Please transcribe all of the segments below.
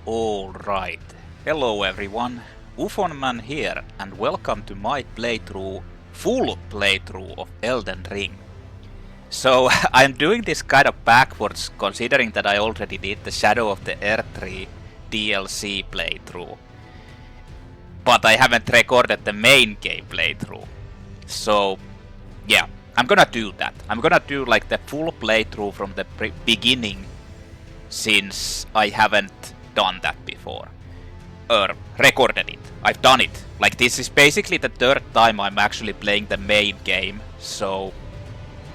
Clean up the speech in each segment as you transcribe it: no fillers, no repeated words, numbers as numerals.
Alright, hello everyone, UFONman here and welcome to my full playthrough of Elden Ring. So I'm doing this kind of backwards considering that I already did the Shadow of the Erdtree DLC playthrough. But I haven't recorded the main game playthrough. So yeah, I'm gonna do that. I'm gonna do like the full playthrough from the beginning, since I haven't done that before. Or recorded it. I've done it. Like, this is basically the third time I'm actually playing the main game. So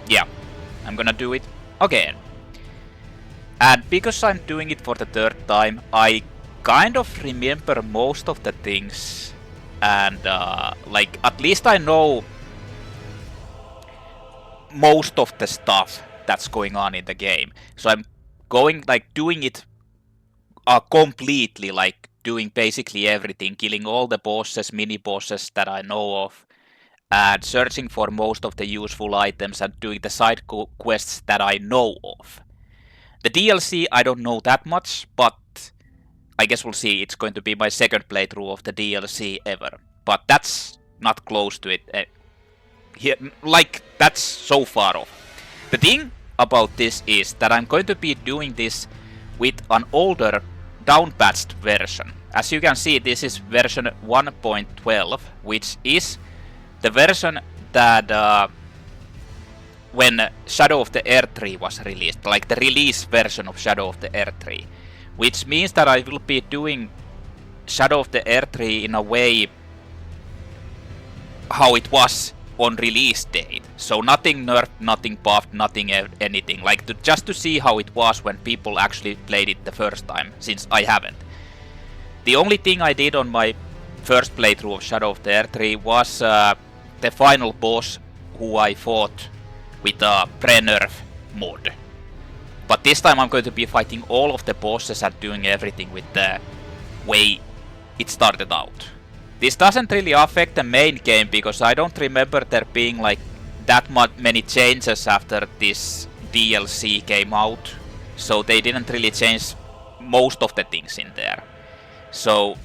yeah, I'm gonna do it again. And because I'm doing it for the third time, I kind of remember most of the things. And like, at least I know most of the stuff that's going on in the game. So I'm going, like, doing it completely, like doing basically everything, killing all the bosses, mini bosses that I know of, and searching for most of the useful items and doing the side quests that I know of. The DLC I don't know that much, but I guess we'll see. It's going to be my second playthrough of the DLC ever, but that's not close to it. Here, like, that's so far off. The thing about this is that I'm going to be doing this with an older downpatched version. As you can see, this is version 1.12, which is the version that when Shadow of the Erdtree was released, like the release version of Shadow of the Erdtree, which means that I will be doing Shadow of the Erdtree in a way how it was on release date. So nothing nerfed, nothing buffed, nothing anything. Like, just to see how it was when people actually played it the first time, since I haven't. The only thing I did on my first playthrough of Shadow of the Erdtree was the final boss, who I fought with a pre-nerf mod. But this time I'm going to be fighting all of the bosses and doing everything with the way it started out. This doesn't really affect the main game, because I don't remember there being like that many changes after this DLC came out. So they didn't really change most of the things in there. So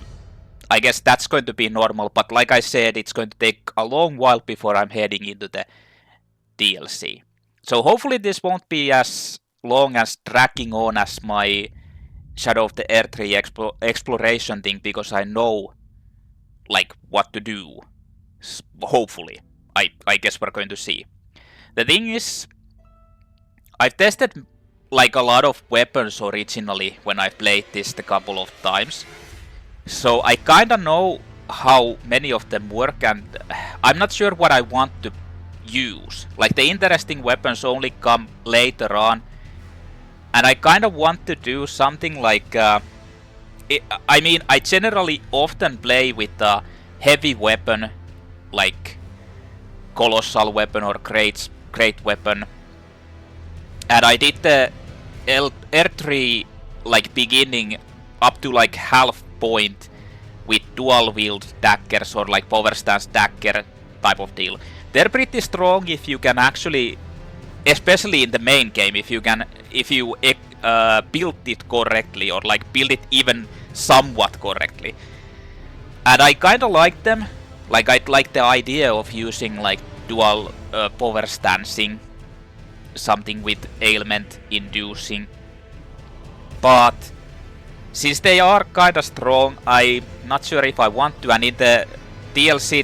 I guess that's going to be normal, but like I said, it's going to take a long while before I'm heading into the DLC. So hopefully this won't be as long as dragging on as my Shadow of the Erdtree exploration thing, because I know like what to do. Hopefully. I guess we're going to see. The thing is, I've tested like a lot of weapons originally when I played this a couple of times. So I kinda know how many of them work, and I'm not sure what I want to use. Like, the interesting weapons only come later on. And I kinda want to do something like I mean, I generally often play with a heavy weapon, like colossal weapon or great weapon. And I did the Erdtree like beginning up to like half point with dual wield daggers, or like power stance dagger type of deal. They're pretty strong if you can actually, especially in the main game, if you build it correctly, or like build it even somewhat correctly. And I kinda like them. Like, I'd like the idea of using like dual power stancing, something with ailment inducing. But since they are kinda strong, I'm not sure if I want to. And in the DLC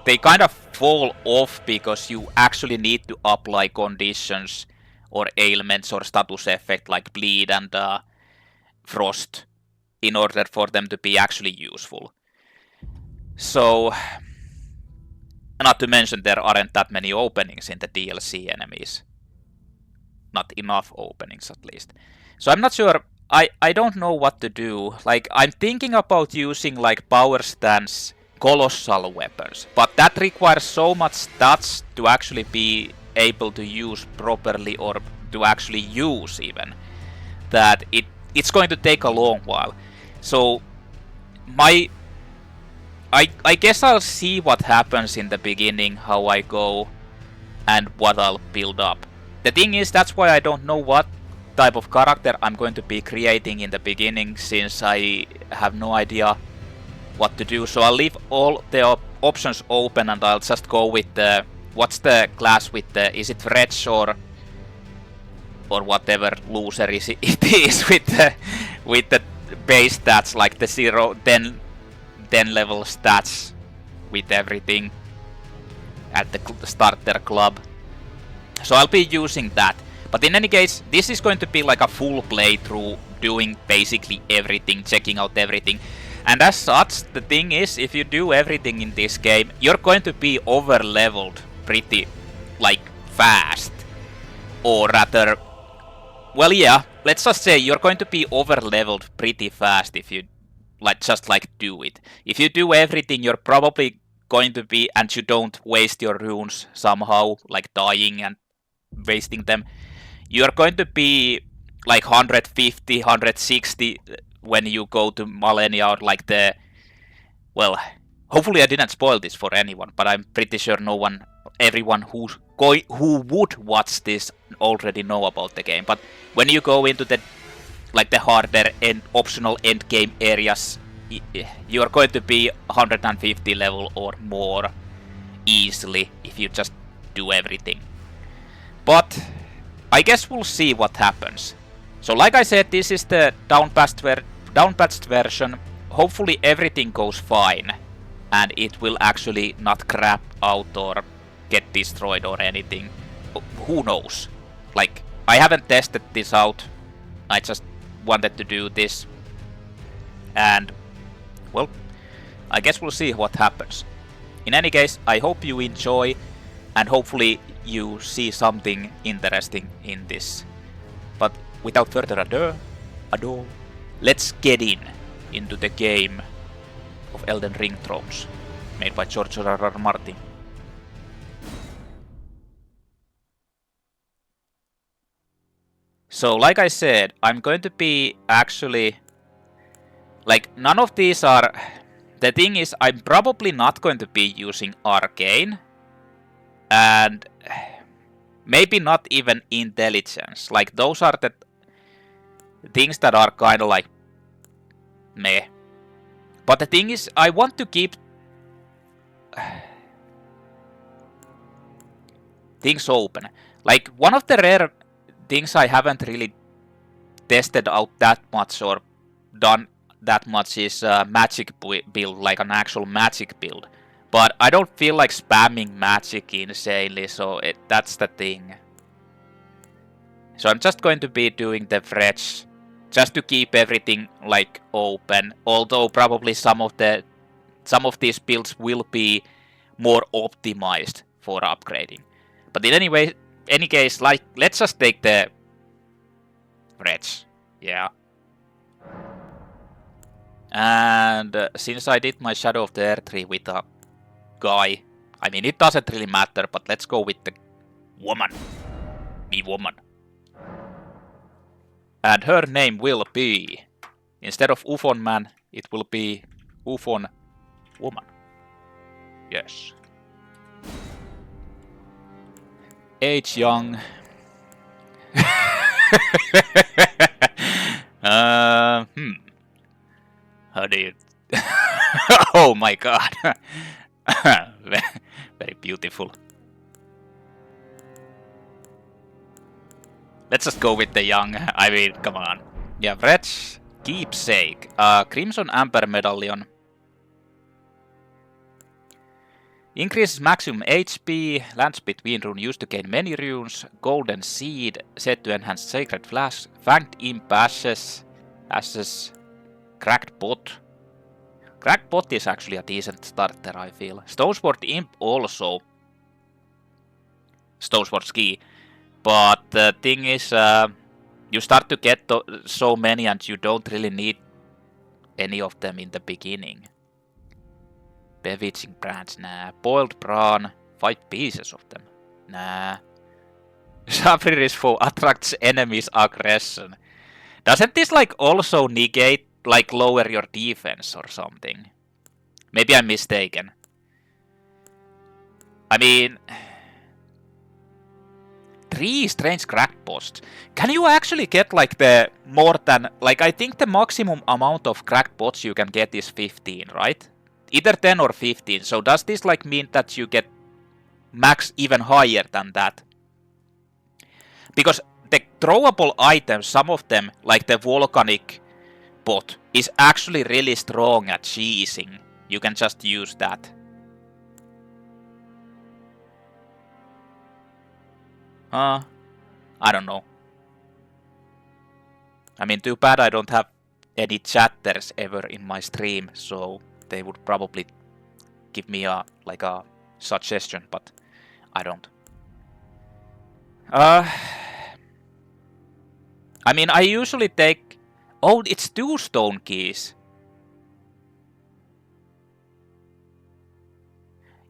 they kind of fall off, because you actually need to apply conditions or ailments or status effect like bleed and frost in order for them to be actually useful. So, not to mention, there aren't that many openings in the DLC enemies. Not enough openings, at least. So I'm not sure. I don't know what to do. Like, I'm thinking about using like power stance colossal weapons, but that requires so much stats to actually be able to use properly, or to actually use even, that it's going to take a long while. So I guess I'll see what happens in the beginning, how I go, and what I'll build up. The thing is, that's why I don't know what type of character I'm going to be creating in the beginning, since I have no idea what to do. So I'll leave all the options open and I'll just go with the... What's the class with the... Is it Wretch or whatever loser it is with the base stats, like the 0, 10 level stats with everything at the starter club. So I'll be using that. But in any case, this is going to be like a full playthrough, doing basically everything, checking out everything. And as such, the thing is, if you do everything in this game, you're going to be over-leveled pretty, like, fast. Or rather, well, yeah, let's just say you're going to be over-leveled pretty fast if you, like, just, like, do it. If you do everything, you're probably going to be, and you don't waste your runes somehow, like dying and wasting them, you're going to be like 150, 160 when you go to Malenia, or like the... Well, hopefully I didn't spoil this for anyone, but I'm pretty sure everyone who would watch this already know about the game. But when you go into the, like, the harder and optional end game areas, you're going to be 150 level or more easily if you just do everything. But I guess we'll see what happens. So like I said, this is the downpatched version. Hopefully everything goes fine and it will actually not crap out or get destroyed or anything. Who knows? Like, I haven't tested this out. I just wanted to do this. And, well, I guess we'll see what happens. In any case, I hope you enjoy, and hopefully you see something interesting in this. But without further ado, let's get into the game of Elden Ring Thrones, made by George R.R. Martin. So, like I said, I'm going to be actually... Like, none of these are... The thing is, I'm probably not going to be using Arcane. And... Maybe not even Intelligence. Like, those are the things that are kind of like... Meh. But the thing is, I want to keep... things open. Like, one of the rare things I haven't really tested out that much or done that much is magic build, like an actual magic build. But I don't feel like spamming magic insanely, so that's the thing. So I'm just going to be doing the Wretch, just to keep everything like open. Although probably some of these builds will be more optimized for upgrading. But in any case, like, let's just take the Wretch. Yeah. And since I did my Shadow of the Erdtree with a guy, I mean, it doesn't really matter, but let's go with the woman. Me woman. And her name will be, instead of UFONman, it will be UFON woman. Yes. Age young. How do you... Oh my god. Very beautiful. Let's just go with the young. I mean, come on. Yeah, Wretch, Keepsake, Crimson Amber Medallion. Increases maximum HP, lands between runes used to gain many runes, Golden Seed, set to enhance Sacred Flash, Fanged Imp Ashes, Cracked Pot. Cracked Pot is actually a decent starter, I feel. Stonesword Imp also. Stonesword Ski. But the thing is, you start to get so many and you don't really need any of them in the beginning. Bewitching Branch, nah. Boiled Brawn, 5 pieces of them. Nah. Sabri's Foe attracts enemies' aggression. Doesn't this like also negate, like lower your defense or something? Maybe I'm mistaken. I mean... 3 strange cracked posts. Can you actually get like the more than... Like I think the maximum amount of cracked pots you can get is 15, right? Either 10 or 15. So does this like mean that you get max even higher than that? Because the throwable items, some of them, like the volcanic pot, is actually really strong at cheesing. You can just use that. I don't know. I mean, too bad I don't have any chatters ever in my stream, so they would probably give me a like a suggestion, but I don't. I mean, I usually take... Oh, it's 2 stone keys.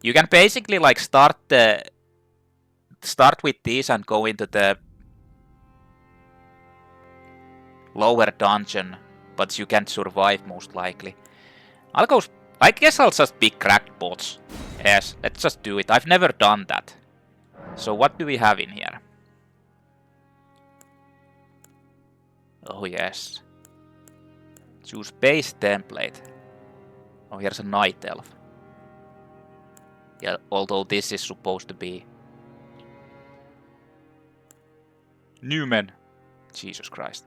You can basically like start with these and go into the lower dungeon, but you can't survive most likely. I guess I'll just pick cracked pots. Yes, let's just do it. I've never done that. So what do we have in here? Oh yes. Choose base template. Oh, here's a night elf. Yeah, although this is supposed to be Newman. Jesus Christ.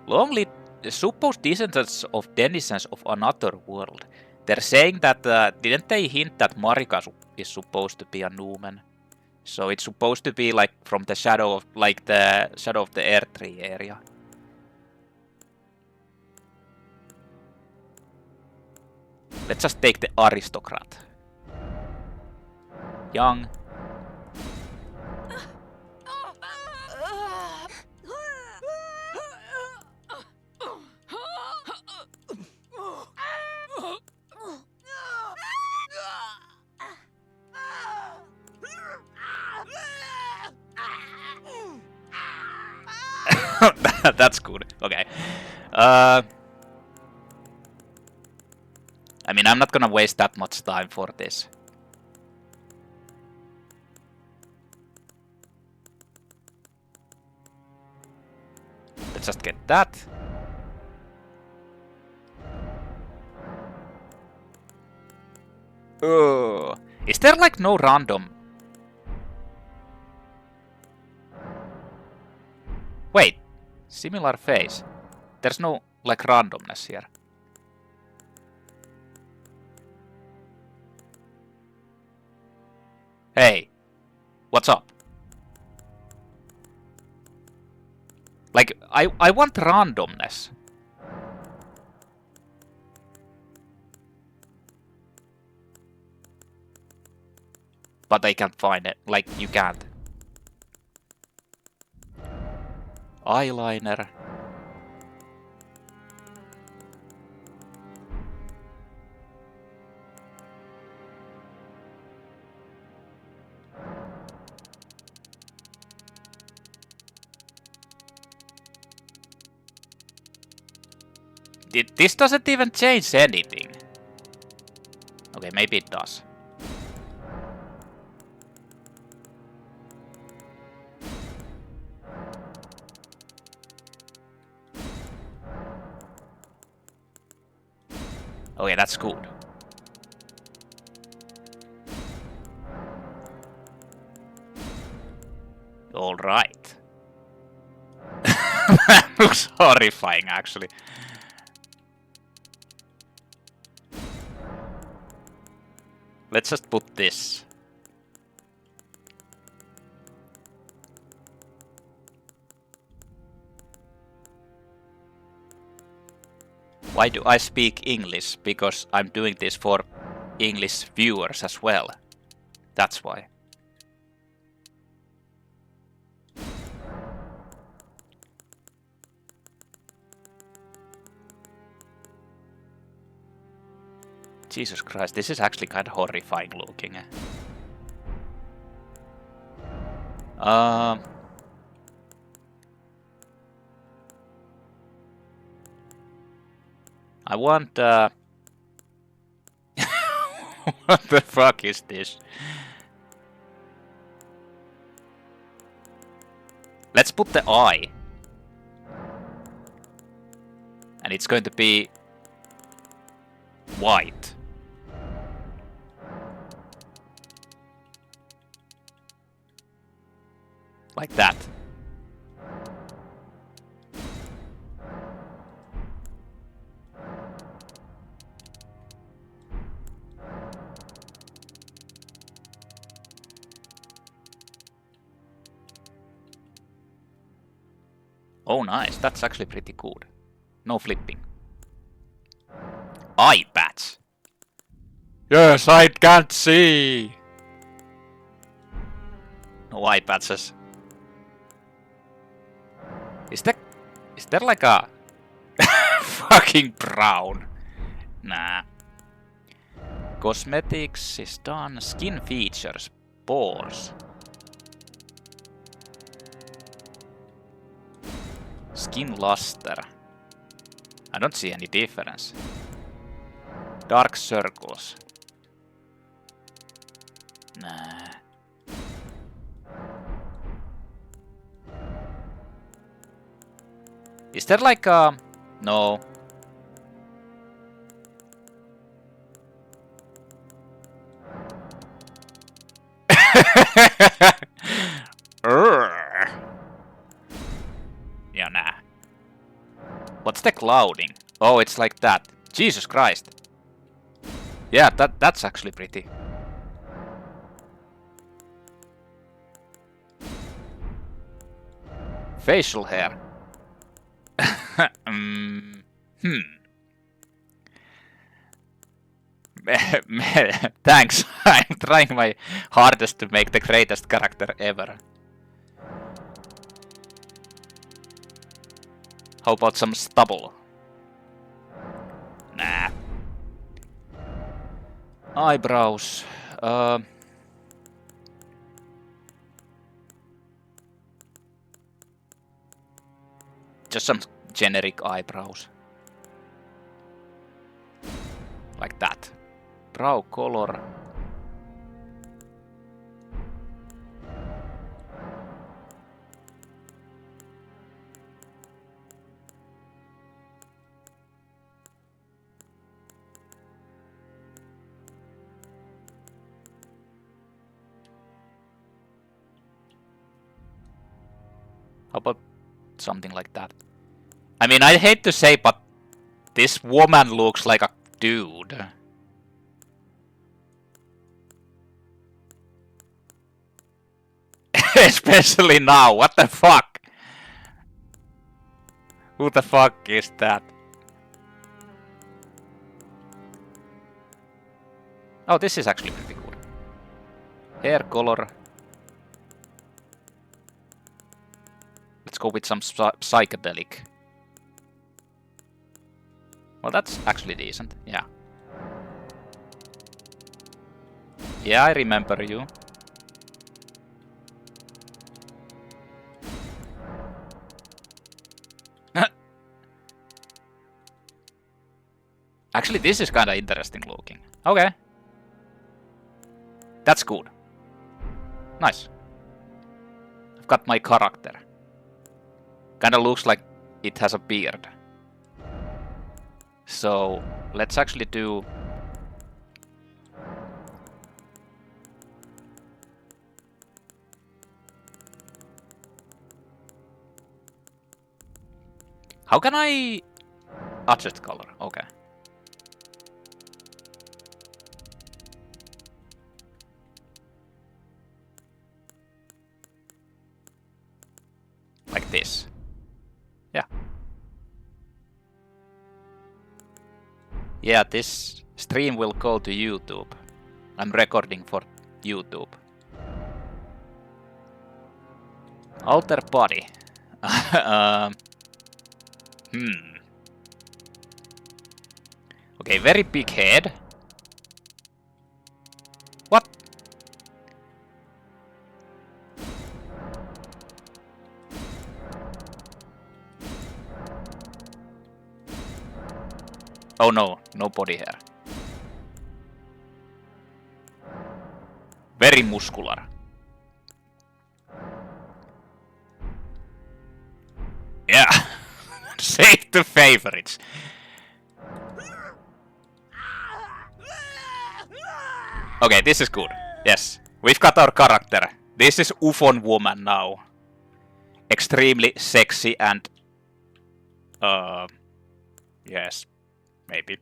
Long-lived supposed descendants of denizens of another world. They're saying that, didn't they hint that Marika is supposed to be a Newman? So it's supposed to be like from the shadow of, like the shadow of the Erdtree area. Let's just take the aristocrat. Young. That's good. Okay. I mean, I'm not gonna waste that much time for this. Let's just get that. Oh, is there like no random? Wait, similar face. There's no like randomness here. Hey, what's up? Like, I want randomness. But I can't find it. Like, you can't. Eyeliner. This doesn't even change anything. Okay, maybe it does. Okay, that's good. All right. That looks horrifying, actually. Let's just put this. Why do I speak English? Because I'm doing this for English viewers as well. That's why. Jesus Christ, this is actually kind of horrifying looking. I want What the fuck is this? Let's put the eye. And it's going to be white. Like that. Oh nice, that's actually pretty good. No flipping. Eye patch. Yes, I can't see. No eye patches. Is there like a fucking brown? Nah. Cosmetics is done. Skin features. Pores. Skin luster. I don't see any difference. Dark circles. Nah. Is there like a... No. Yeah, nah. What's the clouding? Oh, it's like that. Jesus Christ. Yeah, that's actually pretty. Facial hair. Thanks. I'm trying my hardest to make the greatest character ever. How about some stubble? Nah. Eyebrows. Just some generic eyebrows. Like that. Brow color. How about something like that? I mean, I hate to say, but this woman looks like a dude. Especially now, what the fuck? Who the fuck is that? Oh, this is actually pretty good. Hair color. Let's go with some psychedelic. Well, that's actually decent, yeah. Yeah, I remember you. Actually, this is kinda interesting looking. Okay. That's good. Nice. I've got my character. Kinda looks like it has a beard. So, let's actually do... How can I... adjust color? Okay. Like this. Yeah. Yeah, this stream will go to YouTube. I'm recording for YouTube. Alter body. Okay, very big head. What? Oh no, no body hair. Very muscular. Yeah. Save the favorites. Okay, this is good. Yes. We've got our character. This is UFON woman now. Extremely sexy and... yes. Maybe.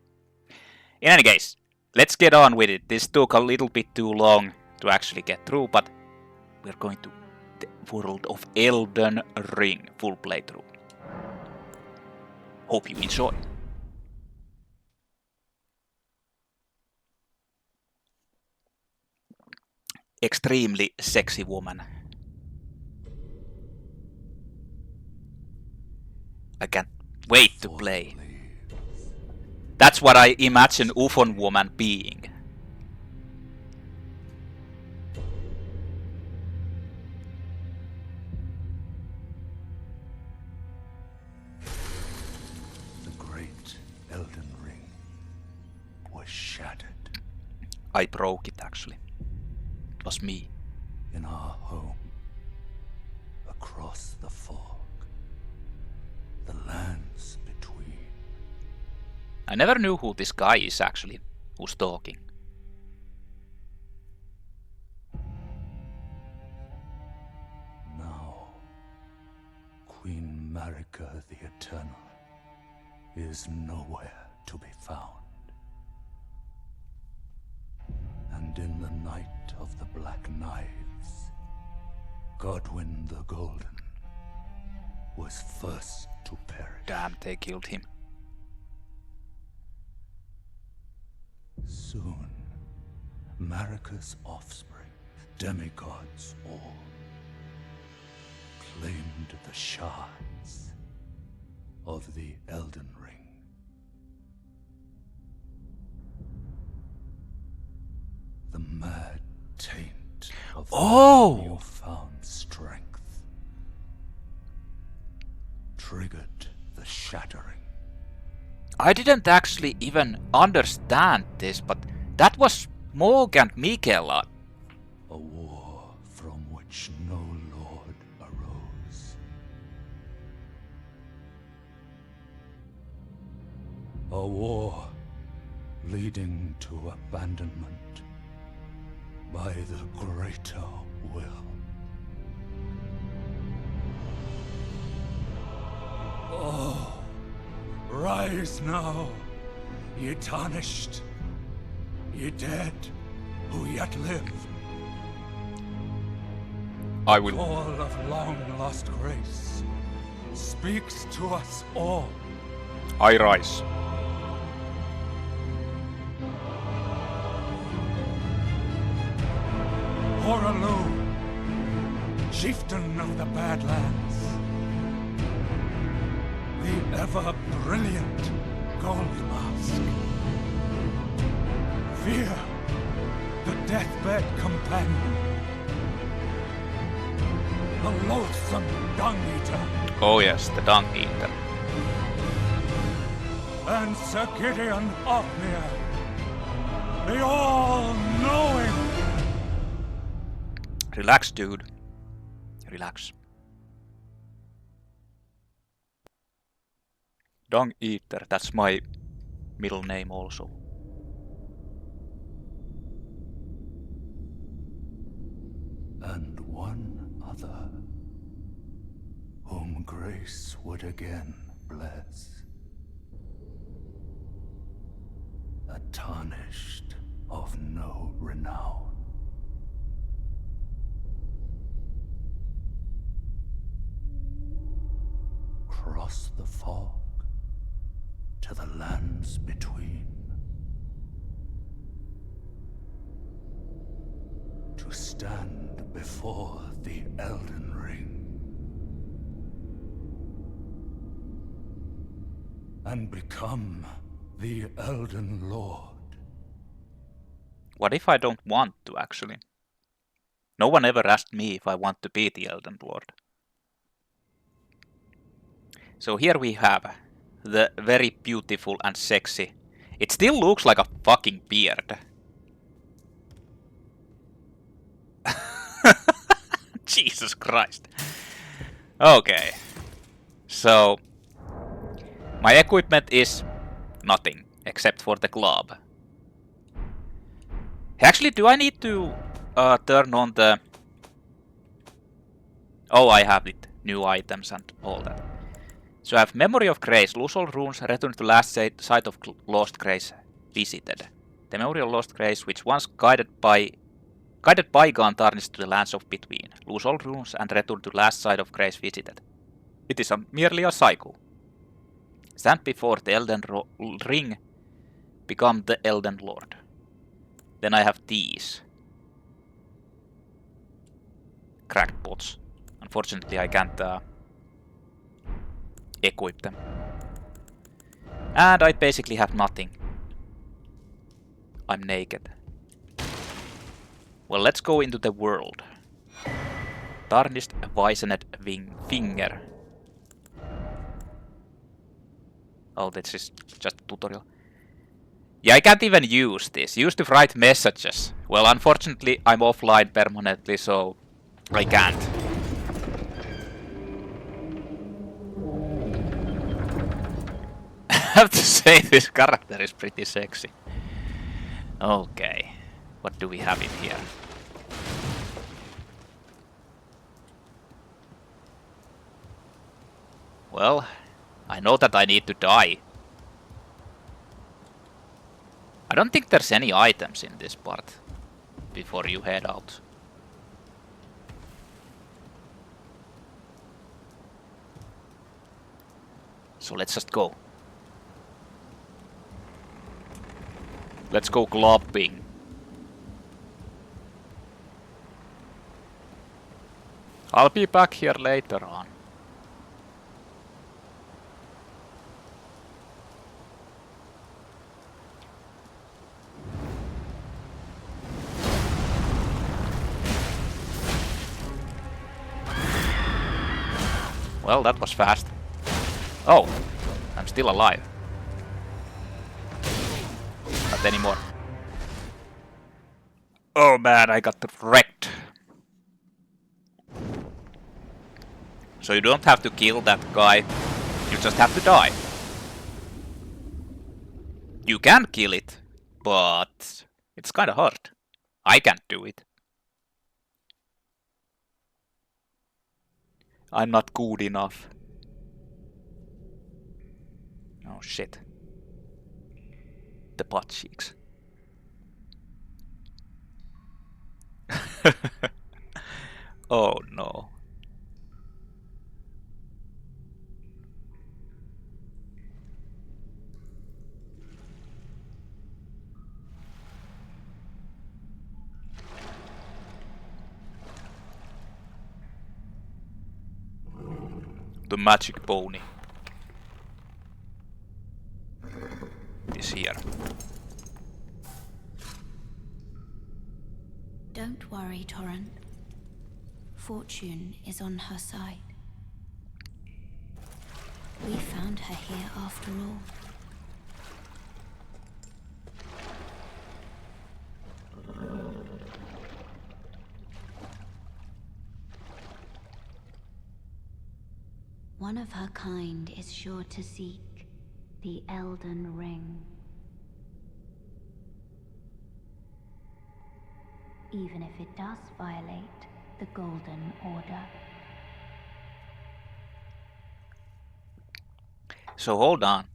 In any case, let's get on with it. This took a little bit too long to actually get through, but we're going to the world of Elden Ring full playthrough. Hope you enjoy. Extremely sexy woman. I can't wait to play. That's what I imagine UFON woman being. The great Elden Ring was shattered. I broke it actually. It was me. In our home, across the fog, the lands between. I never knew who this guy is actually, who's talking. Now, Queen Marika the Eternal is nowhere to be found. And in the night of the Black Knives, Godwyn the Golden was first to perish. Damn, they killed him. Soon, Marika's offspring, demigods all, claimed the shards of the Elden Ring. The mad taint of their newfound strength triggered the shattering. I didn't actually even understand this, but that was Morg and Michaela. A war from which no lord arose. A war leading to abandonment by the greater will. Oh, rise now, ye tarnished, ye dead who yet live. I will. Call of long-lost grace speaks to us all. I rise. Horaloo, chieftain of the Badlands, the ever-brilliant Gold Mask. Fear, the deathbed companion, the loathsome Dung-Eater. Oh yes, the Dung-Eater. And Sir Gideon Ofnir, the all-knowing. Relax, dude. Relax. Dung-Eater, that's my middle name also. And one other, whom grace would again bless. A tarnished of no renown. Cross the fog to the lands between, to stand before the Elden Ring and become the Elden Lord. What if I don't want to actually? No one ever asked me if I want to be the Elden Lord. So here we have the very beautiful and sexy. It still looks like a fucking beard. Jesus Christ. Okay. So, my equipment is nothing, except for the glove. Actually, do I need to turn on the... Oh, I have it. New items and all that. So I have Memory of Grace, lose all runes, return to last site of Lost Grace visited. The Memory of Lost Grace, which once guided bygone tarnished to the lands of between. Lose all runes and return to last site of Grace visited. It is merely a cycle. Stand before the Elden Ring, become the Elden Lord. Then I have these. Cracked pots. Unfortunately, I can't equip them. And I basically have nothing. I'm naked. Well, let's go into the world. Tarnished Wizened Finger. Oh, this is just a tutorial. Yeah, I can't even use this. Used to write messages. Well, unfortunately, I'm offline permanently, so I can't. I have to say, this character is pretty sexy. Okay, what do we have in here? Well, I know that I need to die. I don't think there's any items in this part before you head out. So let's just go. Let's go clubbing. I'll be back here later on. Well, that was fast. Oh, I'm still alive. Not anymore. Oh man, I got wrecked. So you don't have to kill that guy, you just have to die. You can kill it, but it's kinda hard. I can't do it. I'm not good enough. Oh shit. The butt cheeks. Oh no. The magic pony is here. Don't worry, Torrent. Fortune is on her side. We found her here after all. One of her kind is sure to seek the Elden Ring. Even if it does violate the Golden Order. So hold on.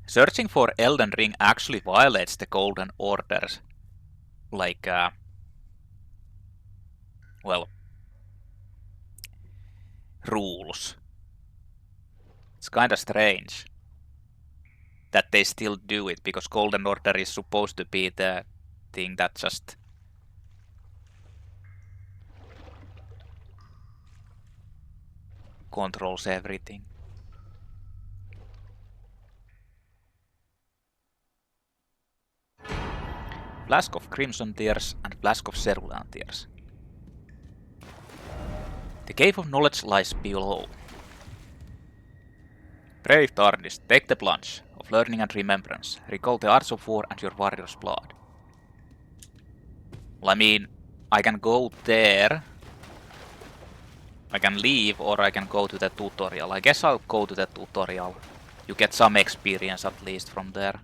Searching for Elden Ring actually violates the Golden Order's, like, well, rules. It's kinda strange that they still do it, because Golden Order is supposed to be the thing that just controls everything. Flask of Crimson Tears and Flask of Cerulean Tears. The Cave of Knowledge lies below. Brave Tarnished, take the plunge of learning and remembrance. Recall the arts of war and your warrior's blood. Well, I mean, I can go there I can leave or I can go to the tutorial. I guess I'll go to the tutorial. You get some experience at least from there.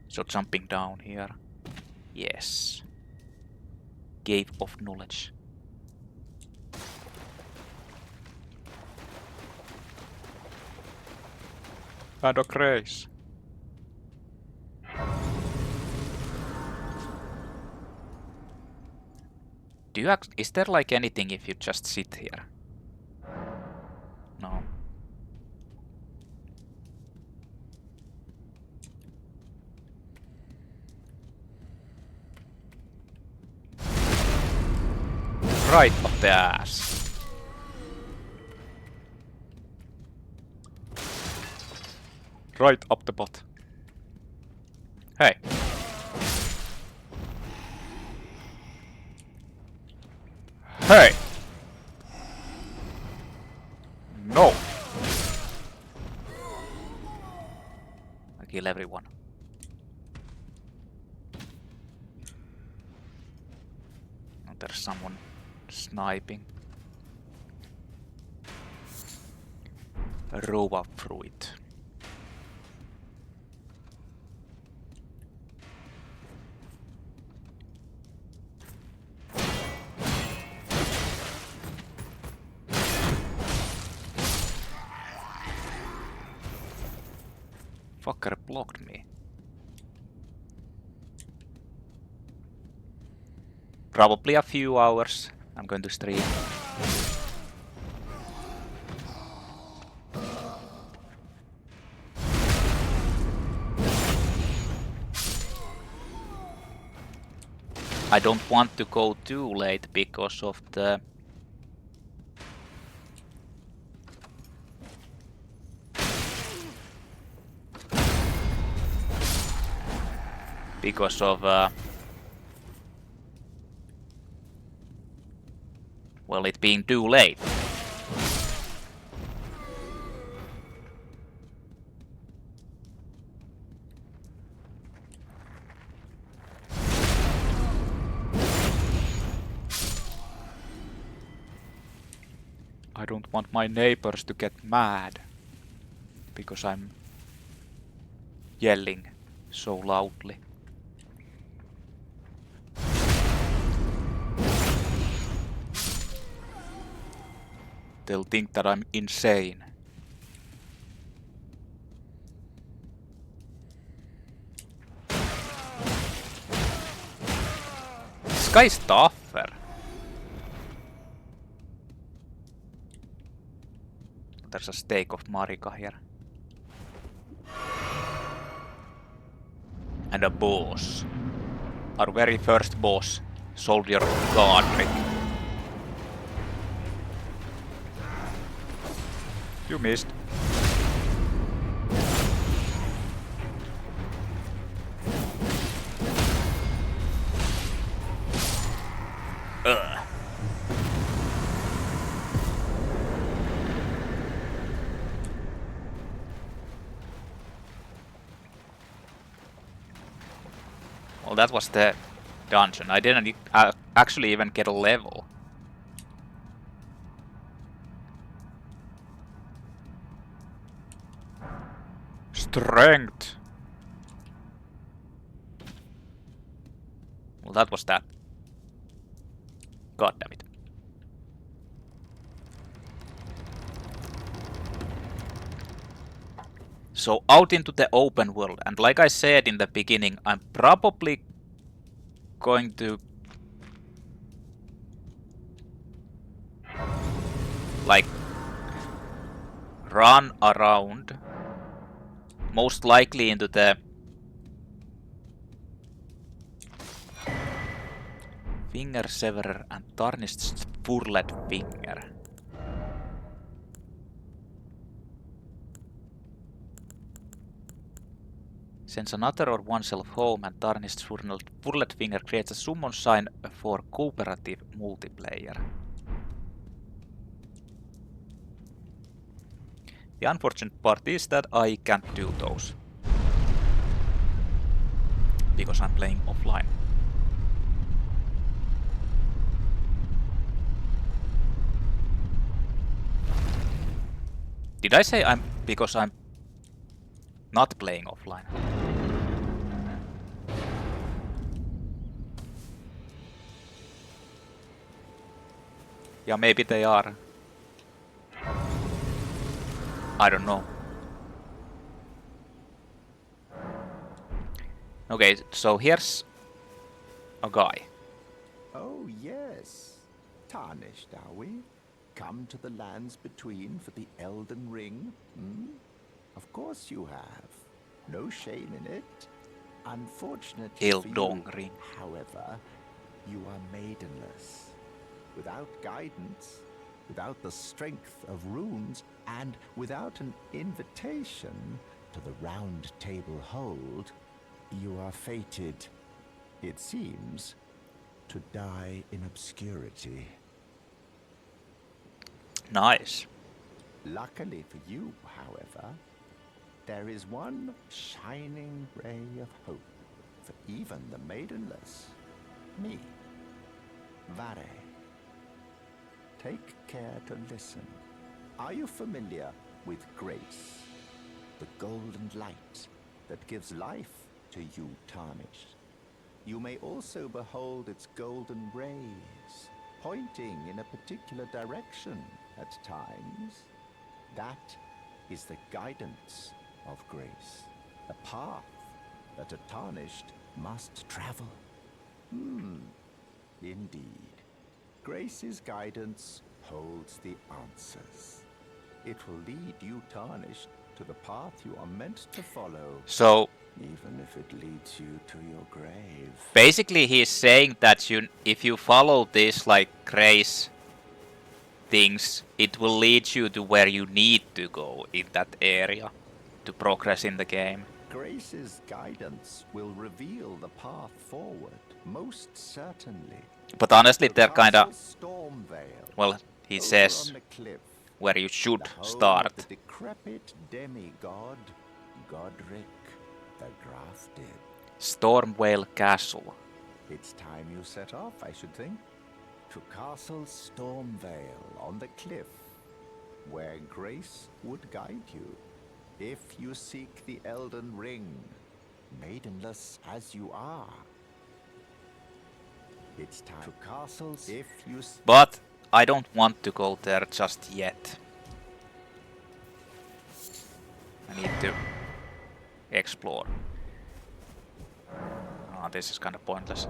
So jumping down here. Yes. Cave of Knowledge. And a grace. Is there like anything if you just sit here? No. Right up the ass. Right up the butt. Hey. Hey! No! I kill everyone. Oh, there's someone sniping. Rova fruit. Fucker blocked me. Probably a few hours. I'm going to stream. I don't want to go too late because of the well, it being too late. I don't want my neighbors to get mad because I'm yelling so loudly. They'll think that I'm insane. This guy's tougher. There's a stake of Marika here. And a boss. Our very first boss, Soldier Godrick. You missed. Ugh. Well, that was the dungeon. I didn't actually even get a level. Strength. Well, that was that. God damn it. So out into the open world, and like I said in the beginning, I'm probably going to like run around, most likely into the Finger Severer and Tarnished Furled Finger. Sends another or oneself home, and Tarnished Furled Finger creates a summon sign for cooperative multiplayer. The unfortunate part is that I can't do those because I'm playing offline. Did I say I'm... because I'm not playing offline? Yeah, maybe they are. I don't know. Okay, so here's a guy. Oh, yes. Tarnished, are we? Come to the lands between for the Elden Ring? Hmm? Of course you have. No shame in it. Unfortunately for Elden you, Ring. however, you are maidenless. Without guidance, without the strength of runes, and without an invitation to the Round Table Hold, you are fated, it seems, to die in obscurity. Nice. Luckily for you, however, there is one shining ray of hope for even the maidenless. Me. Varre. Take care to listen. Are you familiar with grace? The golden light that gives life to you tarnished. You may also behold its golden rays, pointing in a particular direction at times. That is the guidance of grace, a path that a tarnished must travel. Indeed. Grace's guidance holds the answers. It will lead you tarnished to the path you are meant to follow. So Even if it leads you to your grave. basically he's saying that if you follow this like grace things, it will lead you to where you need to go in that area to progress in the game. Grace's guidance will reveal the path forward, most certainly. But honestly, The they're kinda... Castle Stormvale, well, he over says on the cliff, where you should the home start. of the decrepit demigod, Godrick the Grafted. Stormvale Castle. It's time you set off, I should think, to Castle Stormvale on the cliff, where Grace would guide you, if you seek the Elden Ring, maidenless as you are. It's time to castles if you... But I don't want to go there just yet. I need to explore. Oh, this is kind of pointless.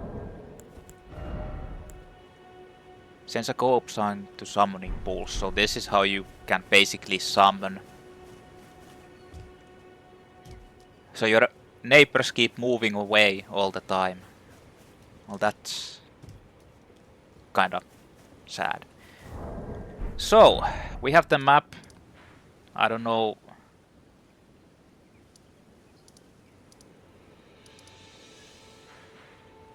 Sends a co-op sign to summoning pools, so this is how you can basically summon. So your neighbors keep moving away all the time. Well, that's kinda sad. So, we have the map. I don't know.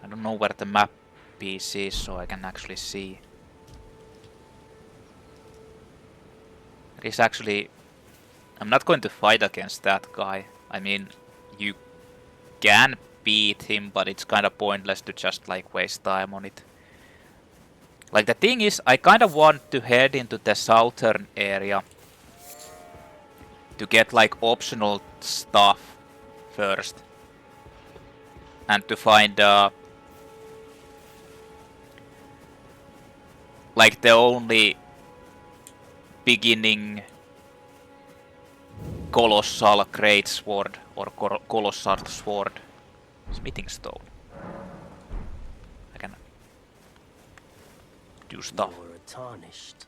I don't know where the map piece is, so I can actually see. There is actually... I'm not going to fight against that guy. I mean, you can beat him, but it's kind of pointless to just like waste time on it. Like the thing is, I kind of want to head into the southern area to get like optional stuff first. And to find like the only beginning colossal great sword or colossal sword smithing stone. I can do stuff. You're tarnished.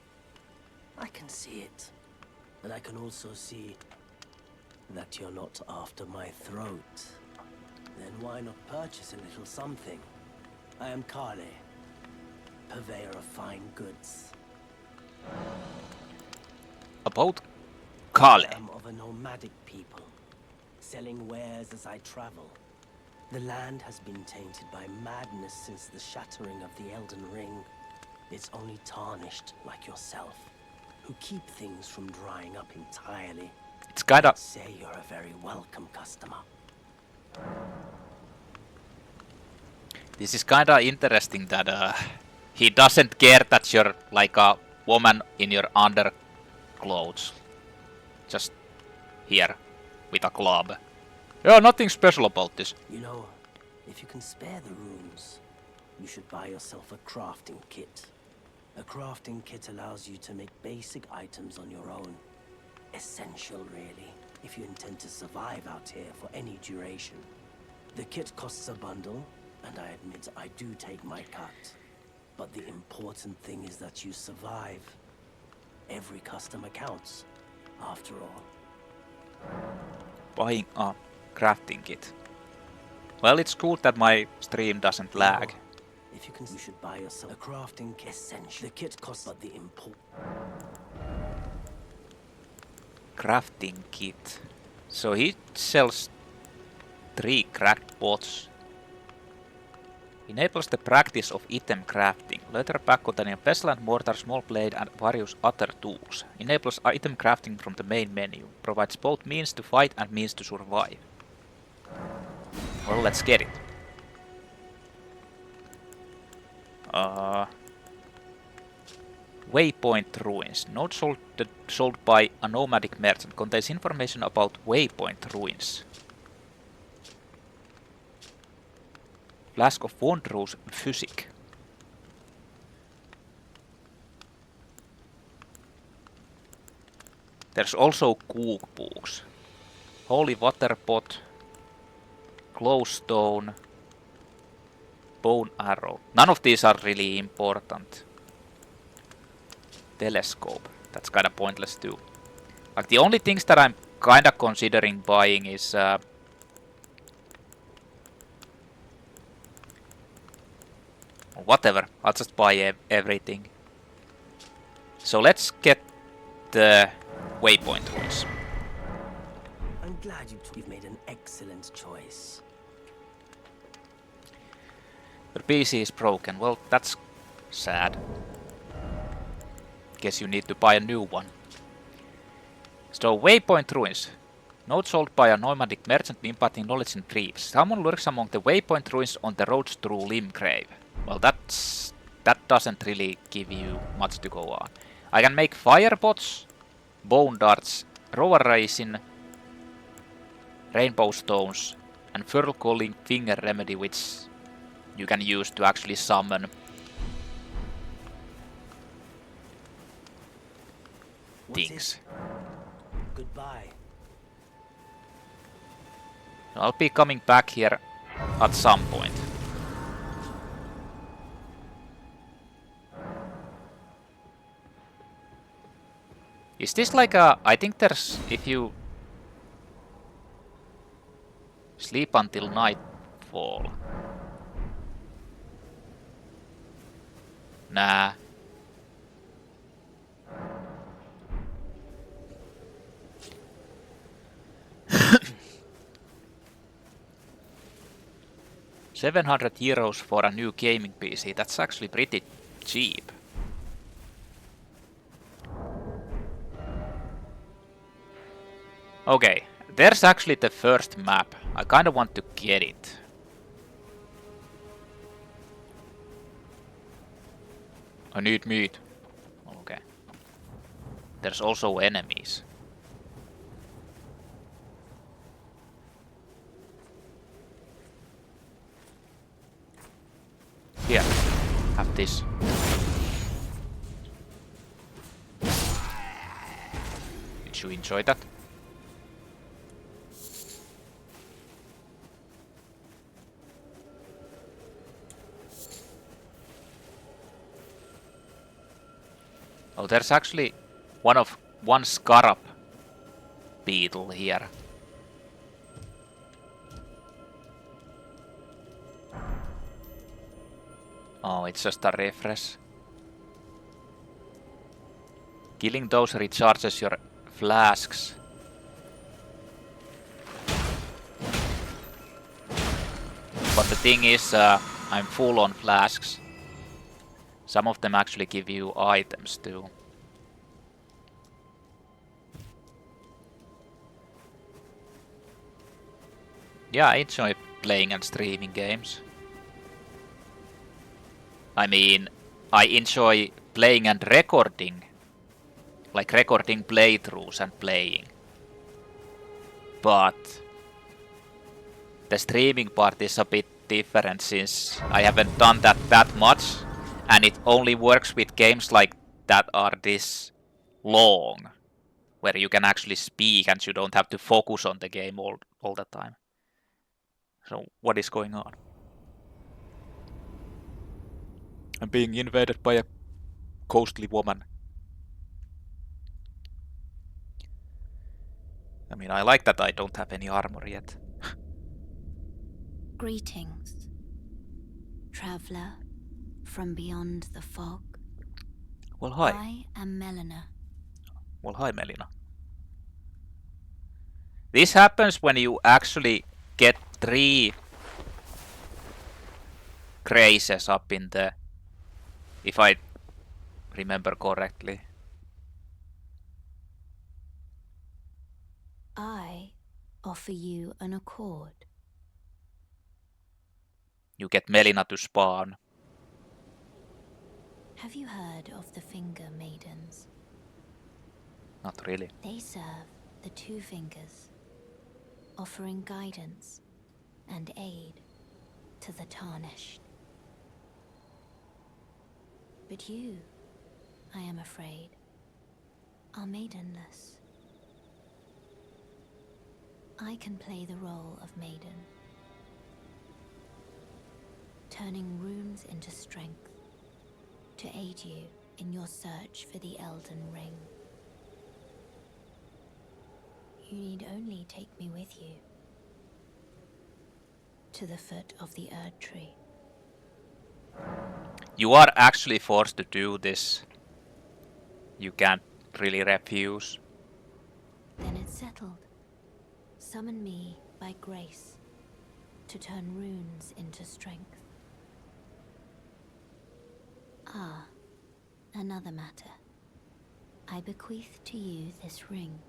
I can see it. And I can also see that you're not after my throat. Then why not purchase a little something? I am Kale, purveyor of fine goods. About Kale. I am of a nomadic people, selling wares as I travel. The land has been tainted by madness since the shattering of the Elden Ring. It's only tarnished like yourself, who keep things from drying up entirely. It's kinda... Say you're a very welcome customer. This is kinda interesting that he doesn't care that you're like a woman in your underclothes. just here with a club. Yeah, nothing special about this. You know, if you can spare the rooms, you should buy yourself a crafting kit. A crafting kit allows you to make basic items on your own. Essential, really, if you intend to survive out here for any duration. The kit costs a bundle, and I admit I do take my cut. But the important thing is that you survive. Every customer counts, after all. Buying a crafting kit. Well, it's cool that my stream doesn't lag. If you can, you should buy yourself a crafting kit. Essential. The kit costs, but the Crafting kit. So he sells 3 cracked pots. Enables the practice of item crafting. Leather pack containing pestle and mortar, small blade and various other tools. Enables item crafting from the main menu. Provides both means to fight and means to survive. Well, let's get it. Waypoint Ruins. Node sold by a nomadic merchant. Contains information about Waypoint Ruins. Flask of Wondrous Physic. There's also cookbooks. Holy Water Pot. Glowstone. Bone Arrow. None of these are really important. Telescope. That's kinda pointless too. Like the only things that I'm kinda considering buying is whatever. I'll just buy everything. So let's get the Waypoint Ruins. I'm glad you've made an excellent choice. Your PC is broken. Well, that's sad. Guess you need to buy a new one. So, Waypoint Ruins. Node sold by a nomadic merchant imparting knowledge in thieves. Someone lurks among the Waypoint Ruins on the roads through Limgrave. Well, that doesn't really give you much to go on. I can make firebots, bone darts, rowan resin, rainbow stones, and fur-calling finger remedy, which you can use to actually summon things. Goodbye. I'll be coming back here at some point. Is this like a... I think there's... If you sleep until nightfall. Nah. €700 for a new gaming PC. That's actually pretty cheap. Okay, there's actually the first map. I kinda want to get it. I need meat. Okay. There's also enemies. Here, have this. Did you enjoy that? Oh, there's actually one scarab beetle here. Oh, it's just a refresh. Killing those recharges your flasks. But the thing is, I'm full on flasks. Some of them actually give you items too. Yeah, I enjoy playing and streaming games. I mean, I enjoy playing and recording. Like recording playthroughs and playing. but the streaming part is a bit different since I haven't done that much, and it only works with games like that are this long, where you can actually speak and you don't have to focus on the game all the time. So what is going on? I'm being invaded by a ghostly woman. I mean, I like that I don't have any armor yet. Greetings, traveler from beyond the fog. Well, hi. I am Melina. Well, hi, Melina. This happens when you actually get 3 graces up in the... if I remember correctly. I offer you an accord. You get Melina to spawn. Have you heard of the Finger Maidens? Not really. They serve the 2 fingers, offering guidance and aid to the tarnished. But you, I am afraid, are maidenless. I can play the role of maiden, turning runes into strength to aid you in your search for the Elden Ring. You need only take me with you to the foot of the Erdtree. You are actually forced to do this. You can't really refuse. Then it's settled. Summon me by grace to turn runes into strength. Ah, another matter. I bequeath to you this ring.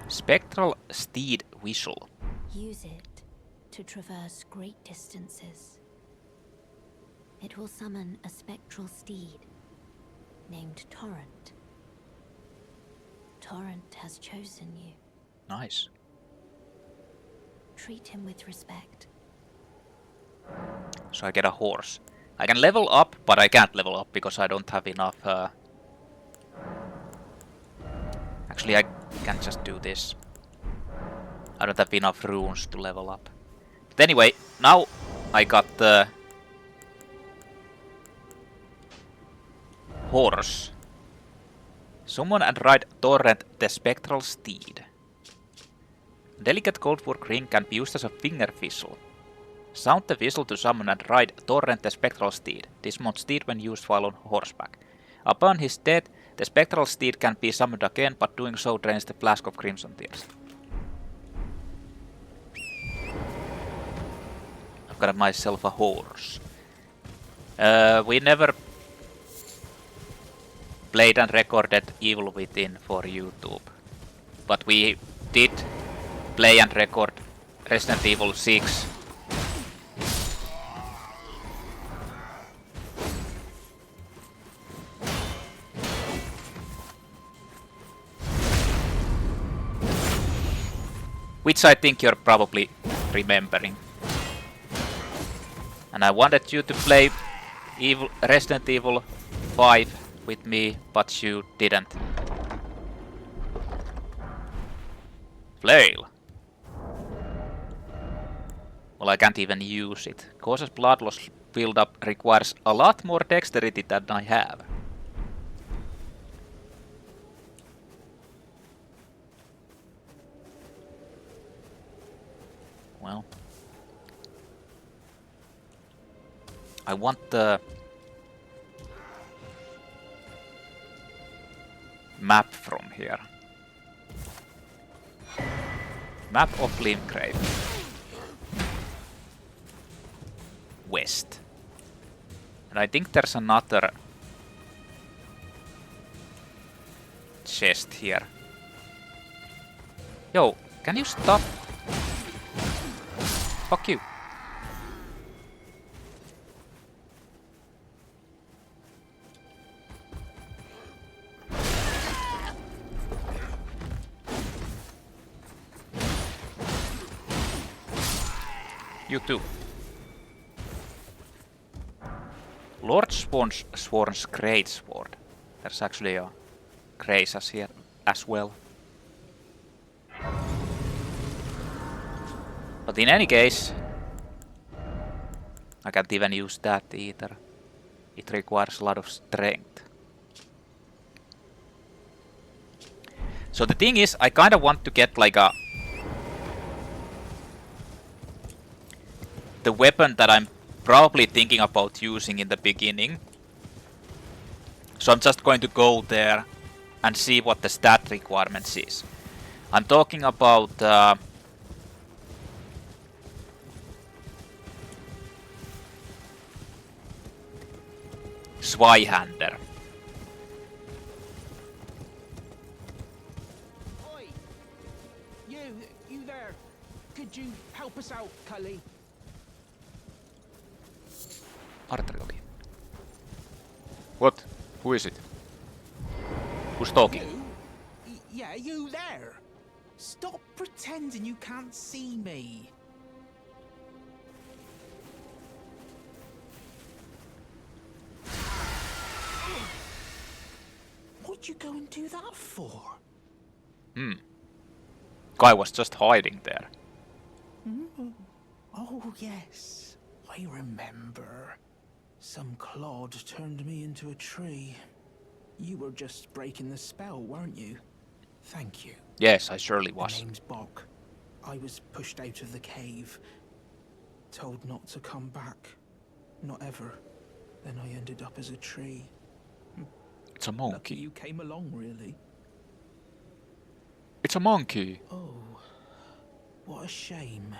Spectral Steed Whistle. Use it to traverse great distances. It will summon a spectral steed named Torrent. Torrent has chosen you. Nice. Treat him with respect. So I get a horse. I can level up, but I can't level up because I don't have enough... Actually, I can just do this. I don't have enough runes to level up. But anyway, now I got the... horse. Summon and ride Torrent the Spectral Steed. Delicate goldwork ring can be used as a finger whistle. Sound the whistle to summon and ride Torrent the Spectral Steed. Dismount steed when used while on horseback. Upon his death, the Spectral Steed can be summoned again, but doing so drains the flask of Crimson Tears. I've got myself a horse. We never played and recorded Evil Within for YouTube, but we did play and record Resident Evil 6. Which I think you're probably remembering. And I wanted you to play Resident Evil 5 with me, but you didn't. Flail. Well, I can't even use it. Causes blood loss build-up, requires a lot more dexterity than I have. Well, I want the map from here. Map of Limgrave. West. And I think there's another chest here. Yo, can you stop? Fuck you. You too. Lord Sworn's Greatsword. There's actually a Graces here as well. But in any case, I can't even use that either. It requires a lot of strength. So the thing is, I kinda want to get like the weapon that I'm probably thinking about using in the beginning. So I'm just going to go there and see what the stat requirements is. I'm talking about Zweihander. Oi! You there? Could you help us out, Cully? Artillery. What? Who is it? Who's talking? Yeah, you there? Stop pretending you can't see me. What'd you go and do that for? Guy was just hiding there. Oh, yes. I remember. Some clod turned me into a tree. You were just breaking the spell, weren't you? Thank you. Yes, I surely was. My name's Bok. I was pushed out of the cave. Told not to come back. Not ever. Then I ended up as a tree. It's a Lucky monkey. you came along, really. It's a monkey. Oh, what a shame.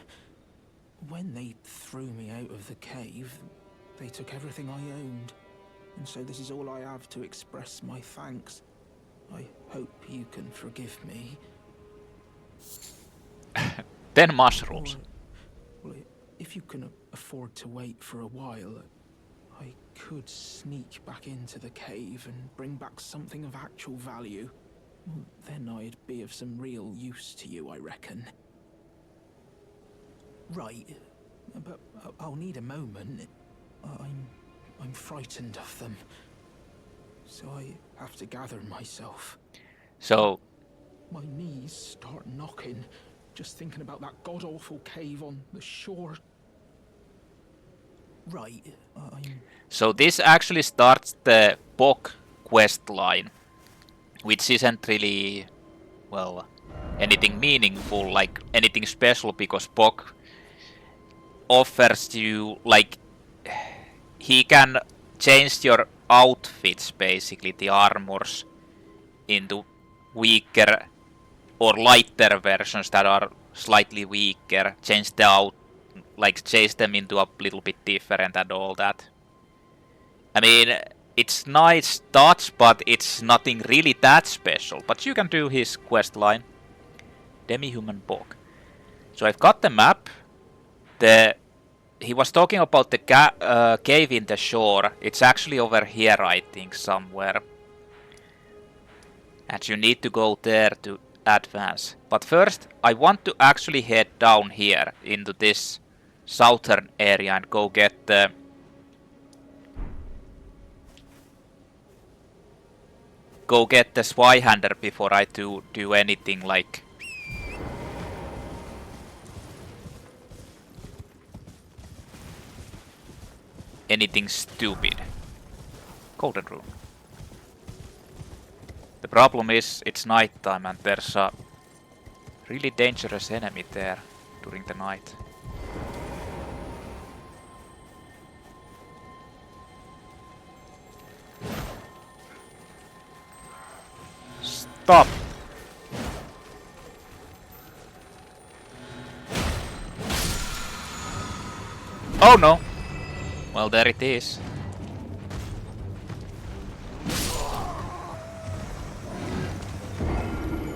When they threw me out of the cave, they took everything I owned. And so this is all I have to express my thanks. I hope you can forgive me. 10 mushrooms. Well, if you can afford to wait for a while, I could sneak back into the cave and bring back something of actual value. Then I'd be of some real use to you, I reckon. Right, but I'll need a moment. I'm frightened of them, so I have to gather myself. So, My knees start knocking, just thinking about that god-awful cave on the shore. Right, so this actually starts the Bok quest line, which isn't really, well, anything meaningful, like anything special, because Bok offers you, like, he can change your outfits, basically, the armors, into weaker or lighter versions that are slightly weaker, change them into a little bit different and all that. I mean, it's nice touch, but it's nothing really that special. But you can do his quest line. Demi-Human Bok. So I've got the map. He was talking about the cave in the shore. It's actually over here, I think, somewhere. And you need to go there to advance. But first, I want to actually head down here into this southern area and go get the Zweihander before I do anything like anything stupid. Golden Rune. The problem is it's nighttime and there's a really dangerous enemy there during the night. Stop! Oh no! Well, there it is.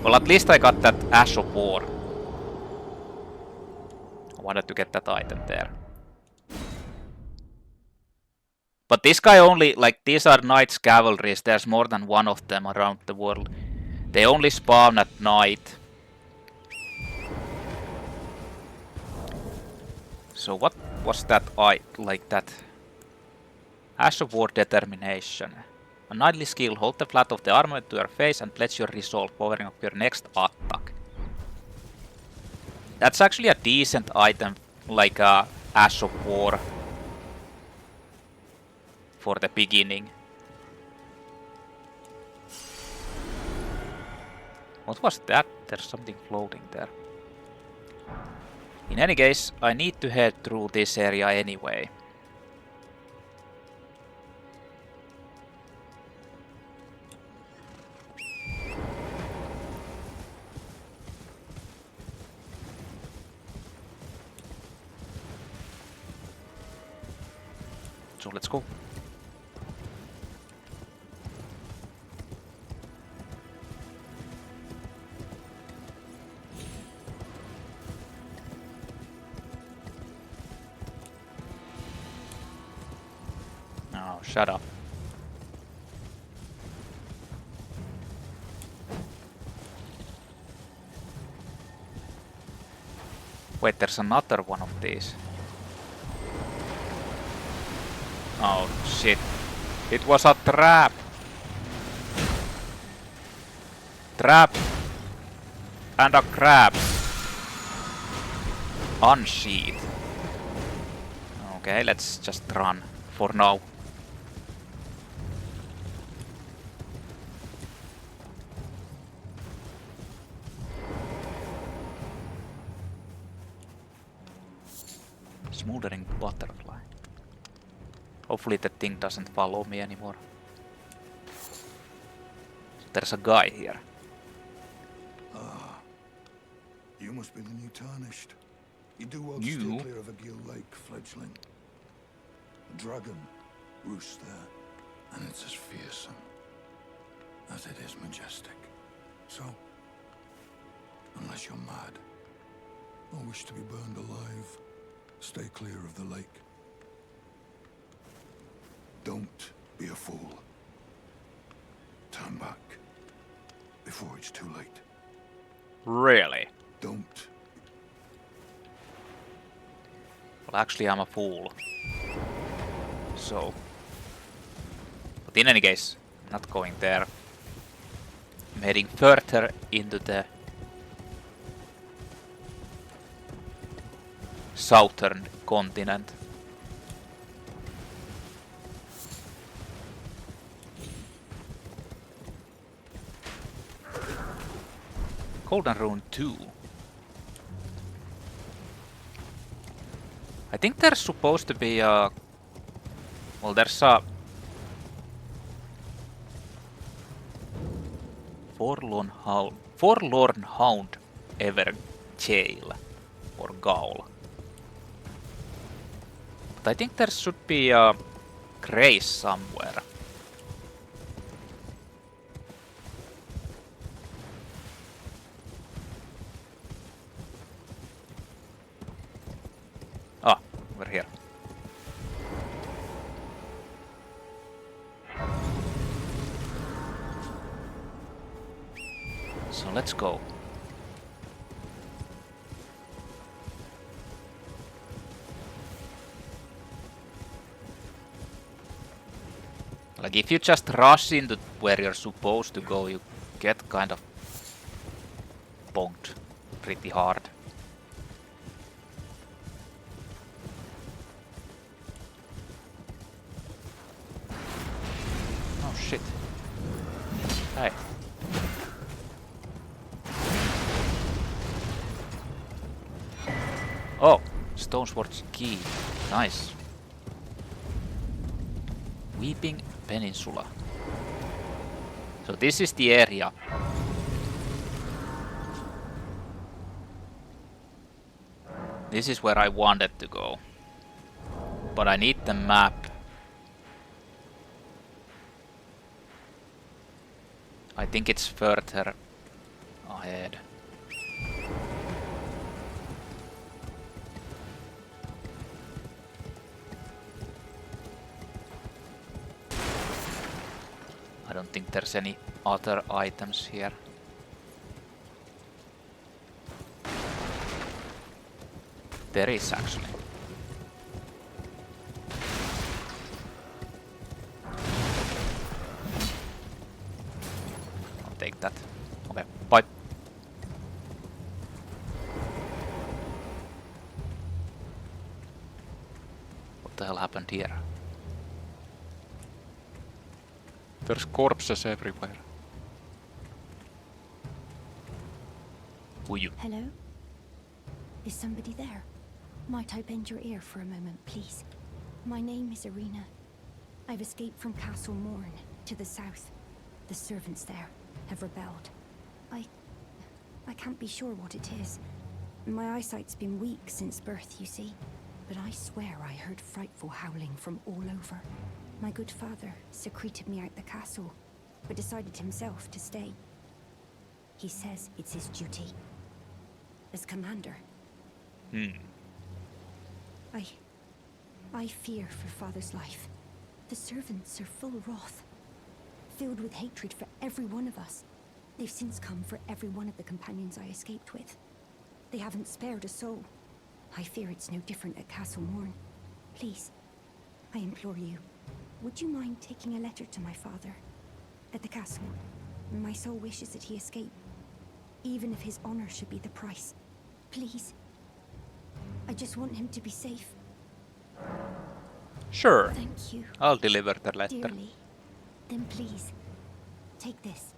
Well, at least I got that Ash of War. I wanted to get that item there. But this guy only, like, these are Knight's Cavalries, there's more than one of them around the world. They only spawn at night. So what was that like that? Ash of War Determination. A knightly skill, hold the flat of the armor to your face and pledge your resolve, powering up your next attack. That's actually a decent item, like a Ash of War for the beginning. What was that? There's something floating there. In any case, I need to head through this area anyway. So let's go. Oh, shut up. Wait, there's another one of these. Oh shit. It was a trap. Trap. And a crab. Unsheath. Okay, let's just run for now. Smoldering butterfly. Hopefully that thing doesn't follow me anymore. There's a guy here. Ah, you must be the new Tarnished. You do well to You? stay clear of a Gill Lake, fledgling. A dragon roosts there, and it's as fearsome as it is majestic. So, unless you're mad or wish to be burned alive, stay clear of the lake. Don't be a fool. Turn back before it's too late. Really? Don't. Well, actually I'm a fool. So. But in any case, I'm not going there. I'm heading further into the southern continent. Golden Rune 2. I think there's supposed to be a... Well, there's a... Forlorn Hound Ever Jail. Or Gaul. But I think there should be a grace somewhere. Ah, over here. So let's go. Like if you just rush into where you're supposed to go, you get kind of bonked pretty hard. Oh shit. Hey. Oh, Stonesword's key. Nice. Weeping Peninsula. So this is the area. This is where I wanted to go. But I need the map. I think it's further ahead. I don't think there's any other items here. There is actually. the hell happened here? There's corpses everywhere. Who you? Hello? Is somebody there? Might I bend your ear for a moment, please? My name is Irina. I've escaped from Castle Morn to the south. The servants there have rebelled. I can't be sure what it is. My eyesight's been weak since birth, you see. But I swear I heard frightful howling from all over. My good father secreted me out the castle, but decided himself to stay. He says it's his duty. As commander. I fear for father's life. The servants are full of wrath, filled with hatred for every one of us. They've since come for every one of the companions I escaped with. They haven't spared a soul. I fear it's no different at Castle Morn. Please, I implore you, would you mind taking a letter to my father? At the castle, my soul wishes that he escape, even if his honor should be the price. Please. I just want him to be safe. Sure. Thank you. I'll deliver the letter. Dearly. Then please, take this.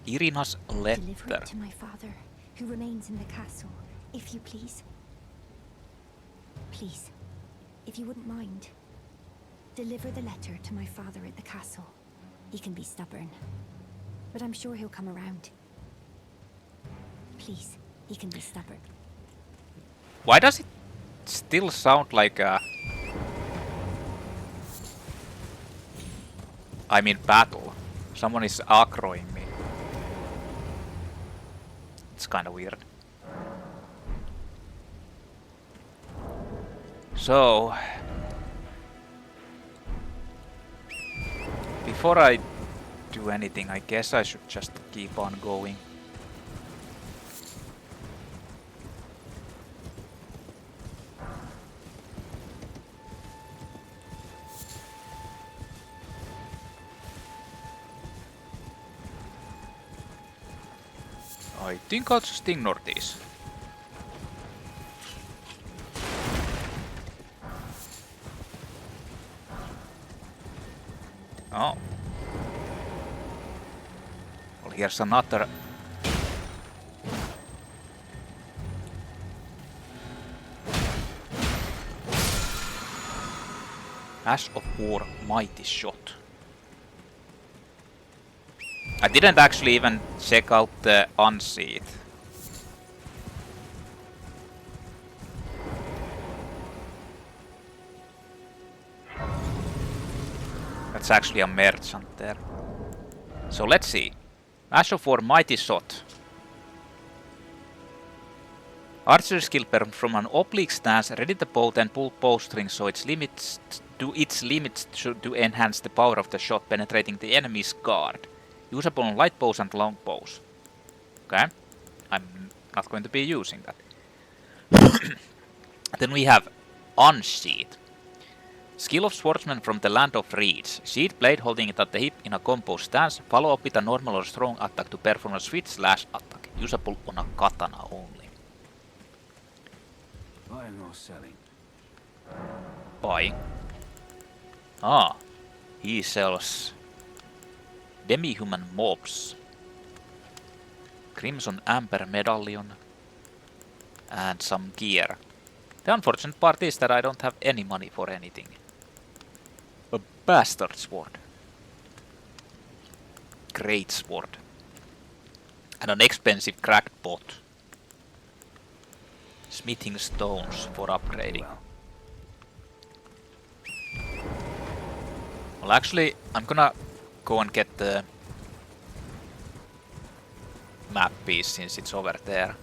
Irina's Deliver letter. it to my father, who remains in the castle, if you please. Please, if you wouldn't mind, deliver the letter to my father at the castle. He can be stubborn, but I'm sure he'll come around. Please, he can be stubborn. Why does it still sound like a... I'm in battle. Someone is aggroing me. It's kinda weird. So... before I do anything, I guess I should just keep on going. I think I'll just ignore these. Oh. Well, here's another. Ash of War Mighty Shot. I didn't actually even check out the unseat. That's actually a merchant there. So let's see. Ash of War Mighty Shot. Archer skill from an oblique stance, ready the bow and pull bowstring so its limits to enhance the power of the shot penetrating the enemy's guard. Usable on light bows and long bows. Okay, I'm not going to be using that. Then we have Unsheath. Skill of Swordsman from the Land of Reeds. Sheath blade holding it at the hip in a composed stance. Follow up with a normal or strong attack to perform a swift slash attack. Usable on a katana only. Buying or selling? Buying. Ah, he sells Demi-Human mobs. Crimson Amber Medallion. And some gear. The unfortunate part is that I don't have any money for anything. A bastard sword. Great sword. And an expensive cracked pot. Smithing stones for upgrading. Well, actually, I'm gonna go and get the map piece since it's over there.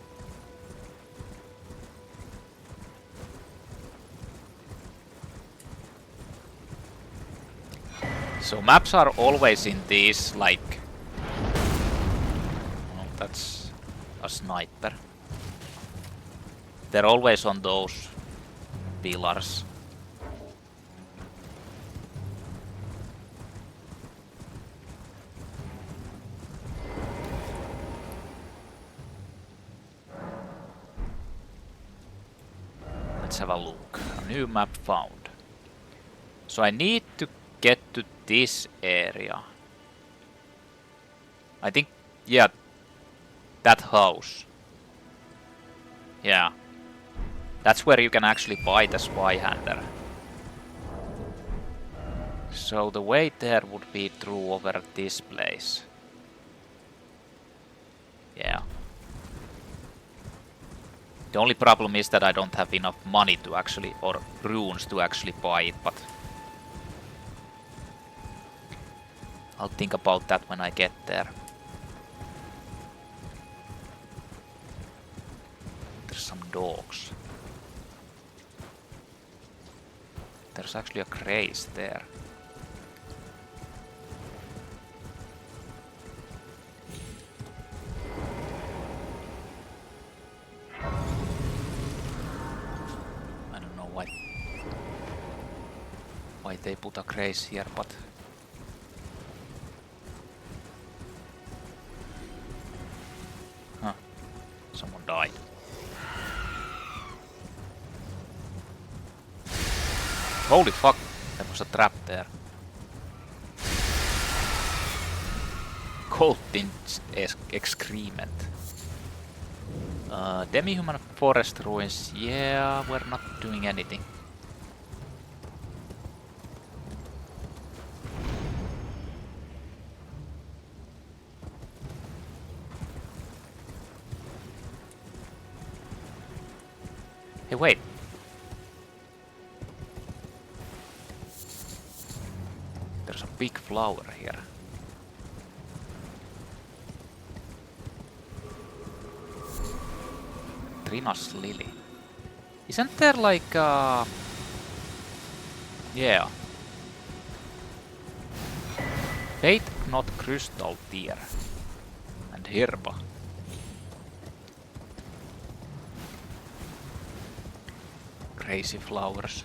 So maps are always in these, like... oh, that's a sniper. They're always on those pillars. Let's have a look. A new map found. So I need to get to this area. I think, yeah, that house. Yeah. That's where you can actually buy the Zweihander. So the way there would be through over this place. Yeah. The only problem is that I don't have enough money to actually, or runes to actually buy it, but I'll think about that when I get there. There's some dogs. There's actually a craze there. I don't know why they put a craze here, but someone died. Holy fuck, there was a trap there. Colting excrement. Demi-Human forest ruins. Yeah, we're not doing anything. Hey, wait. There's a big flower here. Trina's lily. Isn't there like yeah. Fate not crystal tear. And herba. Crazy flowers.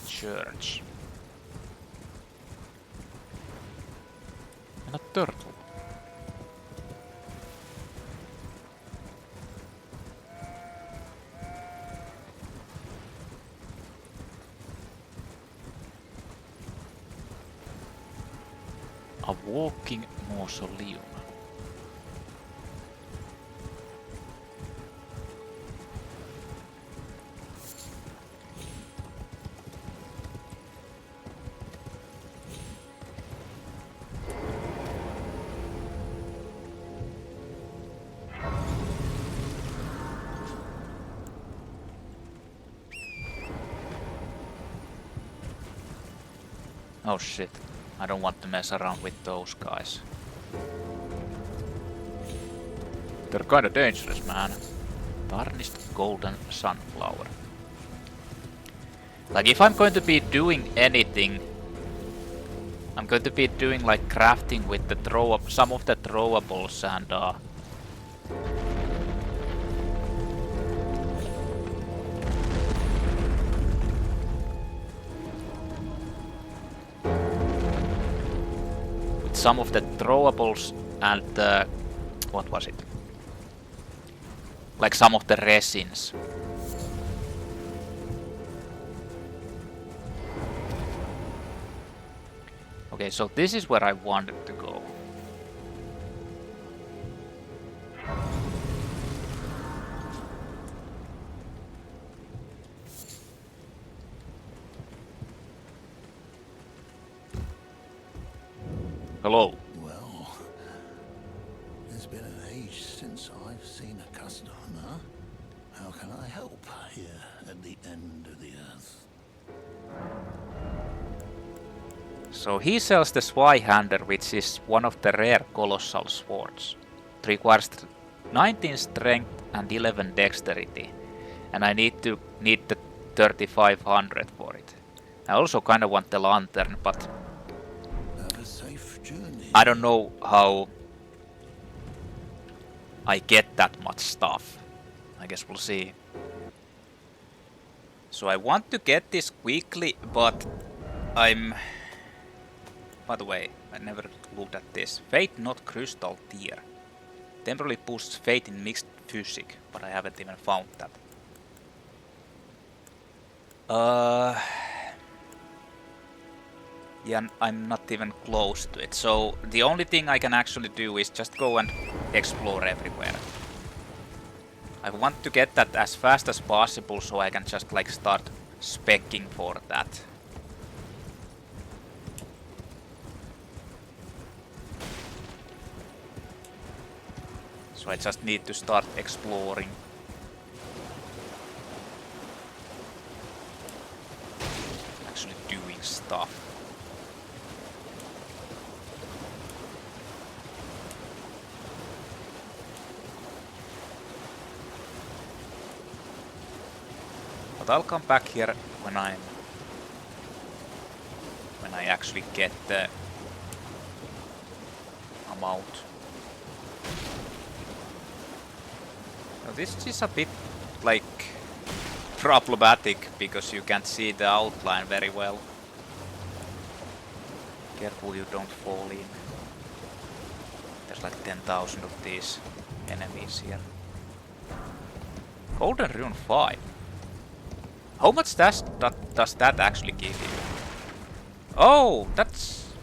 Church. And a turtle. A walking mausoleum. Oh shit, I don't want to mess around with those guys. They're kinda dangerous, man. Tarnished golden sunflower. Like if I'm going to be doing anything, I'm going to be doing like crafting with the some of the throwables and some of the throwables and what was it? Like some of the resins. Okay, so this is where I wanted to go. Hello. Well, it's been an age since I've seen a customer. How can I help here at the end of the earth? So he sells the Zweihander, which is one of the rare colossal swords. It requires 19 strength and 11 dexterity, and I need the 3500 for it. I also kind of want the lantern, but Have a safe journey. I don't know how I get that much stuff. I guess we'll see. So I want to get this quickly, but I'm... By the way, I never looked at this. Fate not crystal tier. Temporarily boosts fate in mixed physic, but I haven't even found that. Yeah, I'm not even close to it. So the only thing I can actually do is just go and explore everywhere. I want to get that as fast as possible so I can just like start speccing for that. So I just need to start exploring. Actually doing stuff. But I'll come back here when I actually get the amount. Now this is a bit like problematic because you can't see the outline very well. Careful you don't fall in. There's like 10,000 of these enemies here. Golden Rune 5. How much does that actually give you? Oh, that's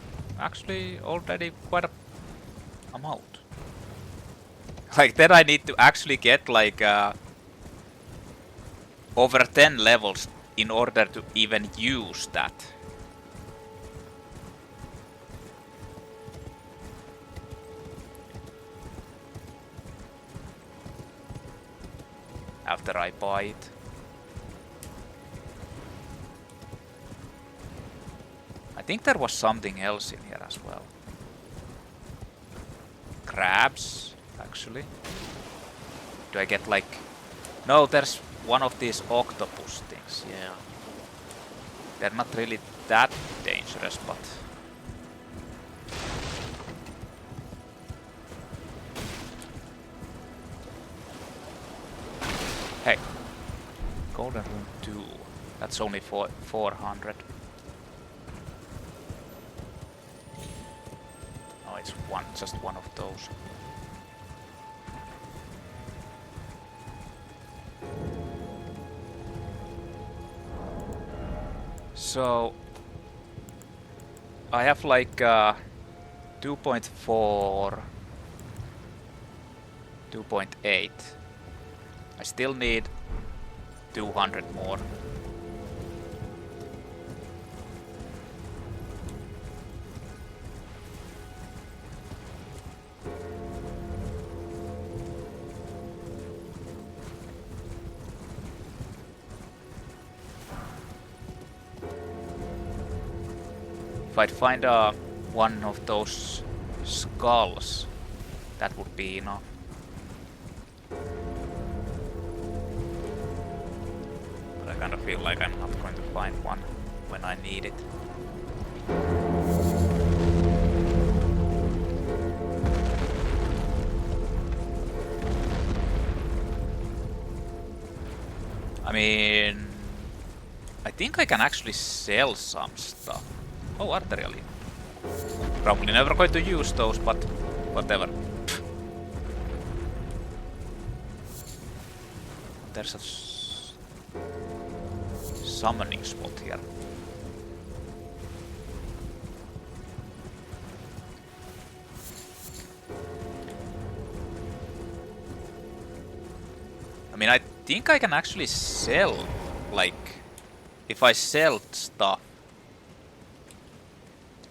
actually already quite a amount. Like then I need to actually get like over 10 levels in order to even use that. After I buy it. I think there was something else in here as well. Crabs, actually. Do I get like... No, there's one of these octopus things, yeah. They're not really that dangerous, but... Hey. Golden Rune 2. That's only for 400. It's one, just one of those. So I have like 2.4, 2.8. I still need 200 more. If I'd find one of those skulls, that would be enough. But I kind of feel like I'm not going to find one when I need it. I mean, I think I can actually sell some stuff. Oh, arterial. Probably never going to use those, but whatever. There's a summoning spot here. I mean, I think I can actually sell, like, if I sell stuff,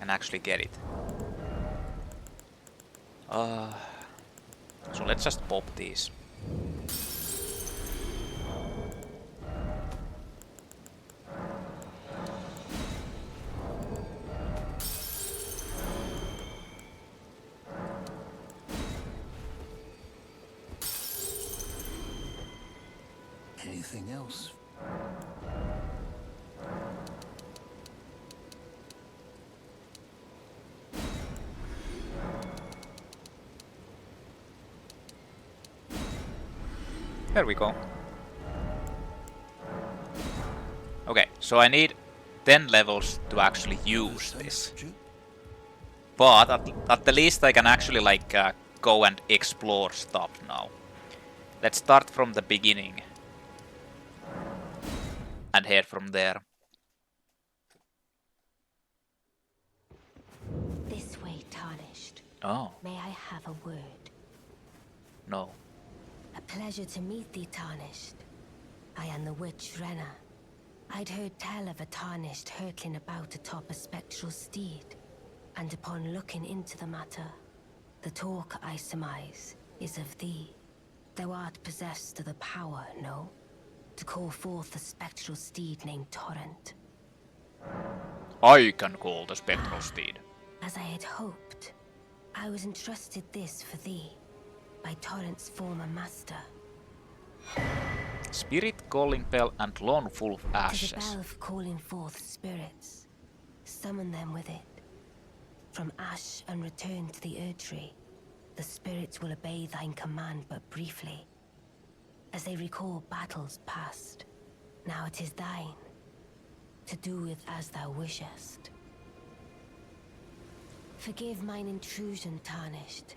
and actually get it. So let's just pop these. Anything else? There we go. Okay, so I need 10 levels to actually use this. But at the least I can actually like go and explore stuff now. Let's start from the beginning. And head from there. This way, Tarnished. Oh, May I have a word? no. A pleasure to meet thee, Tarnished. I am the witch Renna. I'd heard tell of a Tarnished hurtling about atop a spectral steed, and upon looking into the matter, the talk, I surmise, is of thee. Thou art possessed of the power, no? To call forth a spectral steed named Torrent. I can call the spectral steed. As I had hoped, I was entrusted this for thee by Torrent's former master. Spirit calling bell and lone wolf 'Tis a ashes. bell for calling forth spirits. Summon them with it. From ash and return to the Erdtree, the spirits will obey thine command but briefly, as they recall battles past. Now it is thine, to do with as thou wishest. Forgive mine intrusion, Tarnished.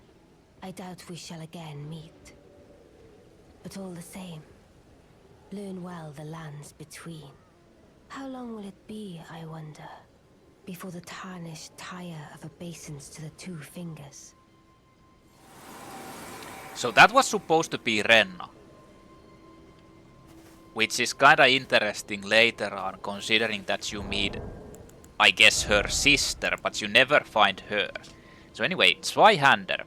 I doubt we shall again meet. But all the same, learn well the lands between. How long will it be, I wonder, before the Tarnished tire of obeisance to the two fingers? So that was supposed to be Renna. Which is kinda interesting later on, considering that you meet, I guess, her sister, but you never find her. So anyway, Zweihander.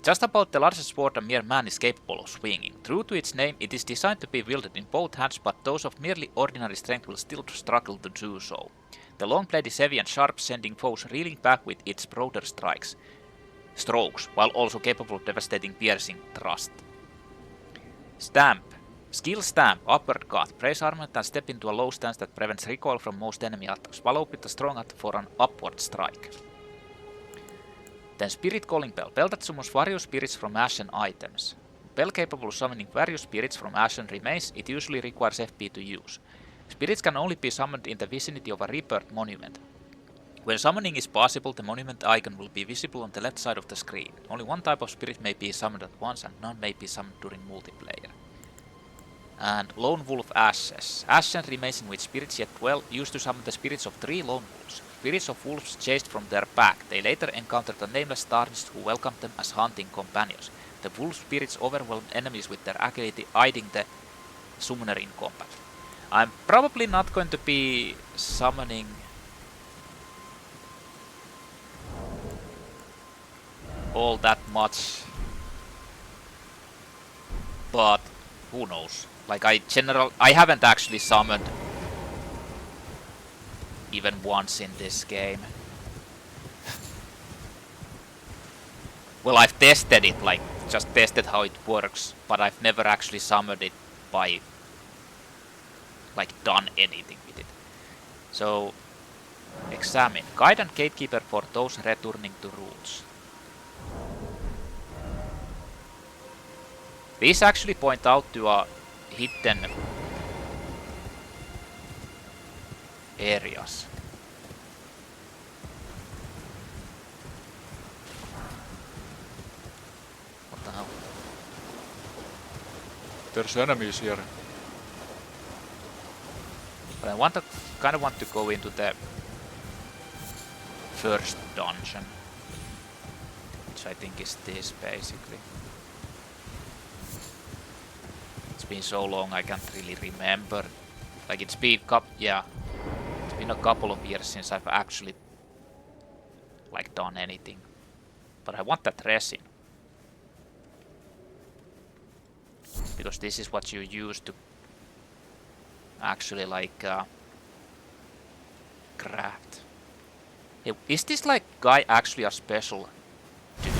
Just about the largest sword a mere man is capable of swinging. True to its name, it is designed to be wielded in both hands, but those of merely ordinary strength will still struggle to do so. The long blade is heavy and sharp, sending foes reeling back with its broader strokes, while also capable of devastating piercing thrust. Stamp. Skill Stamp, upward cut. Brace armament and step into a low stance that prevents recoil from most enemy attacks. Follow with a strong attack for an upward strike. Then Spirit Calling Bell. Bell that summons various spirits from Ashen items. Bell capable of summoning various spirits from Ashen remains. It usually requires FP to use. Spirits can only be summoned in the vicinity of a rebirth monument. When summoning is possible, the monument icon will be visible on the left side of the screen. Only one type of spirit may be summoned at once, and none may be summoned during multiplayer. And Lone Wolf Ashes. Ashen remains in which spirits yet dwell, used to summon the spirits of 3 lone wolves. Spirits of wolves chased from their pack. They later encountered a nameless Tarnished who welcomed them as hunting companions. The wolf spirits overwhelmed enemies with their agility, aiding the summoner in combat. I'm probably not going to be summoning all that much, but who knows? Like I haven't actually summoned even once in this game. Well, I've tested it, like just tested how it works, but I've never actually summoned it by like done anything with it. So examine. Guide and Gatekeeper for those returning to roots. These actually point out to a hidden areas. What the hell? There's enemies here. But I kind of want to go into the first dungeon, which I think is this basically. It's been so long I can't really remember. Like it's been it's been a couple of years since I've actually like done anything. But I want that resin, because this is what you use to actually like craft. Hey, is this like guy actually a special dude?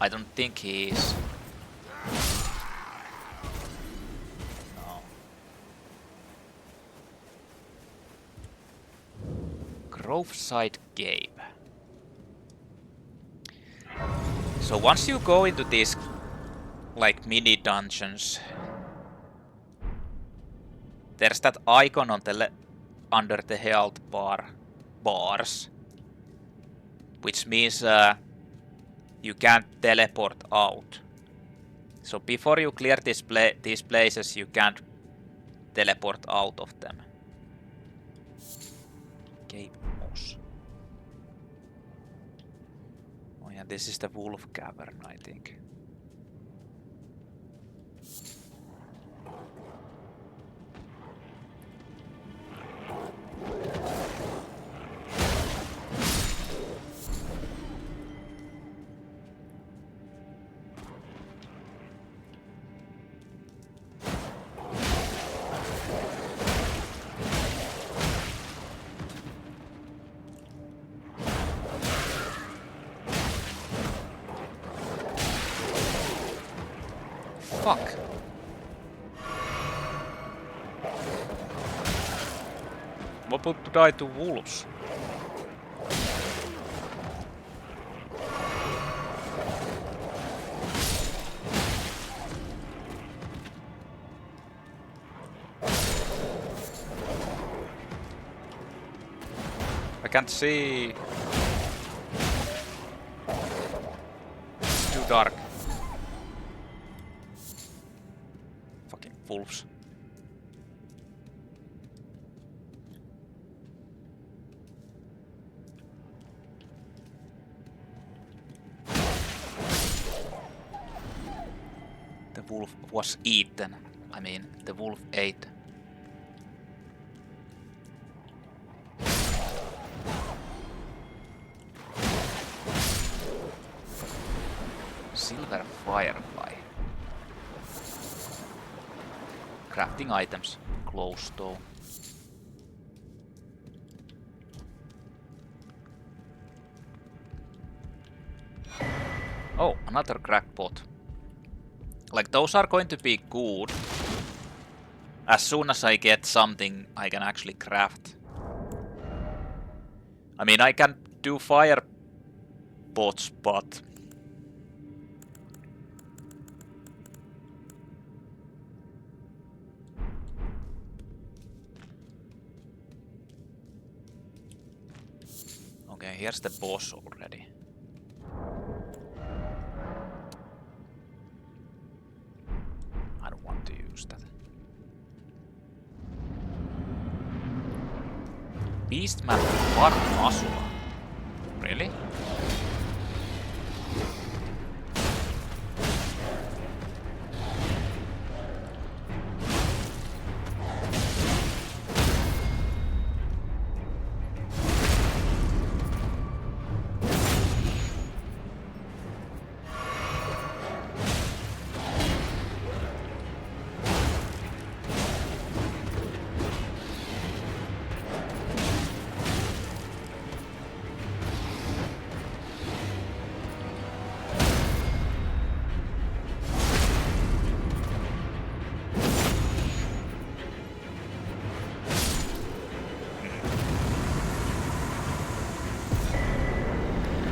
I don't think he is. No. Groveside Cave. So once you go into these like mini dungeons, there's that icon on the under the health bars, which means you can't teleport out. So before you clear these places, you can't teleport out of them. Okay, moss. Oh yeah, this is the wolf cavern, I think. Fuck. I'm about to die to wolves. I can't see. It's too dark. Wolves. The wolf was eaten. I mean, the wolf ate. Silver firefly. Crafting items. Glowstone. Oh, another crackpot. Like, those are going to be good as soon as I get something I can actually craft. I mean, I can do fire pots, but okay, here's the boss already. I don't want to use that. Beastman Farum Azula. Really?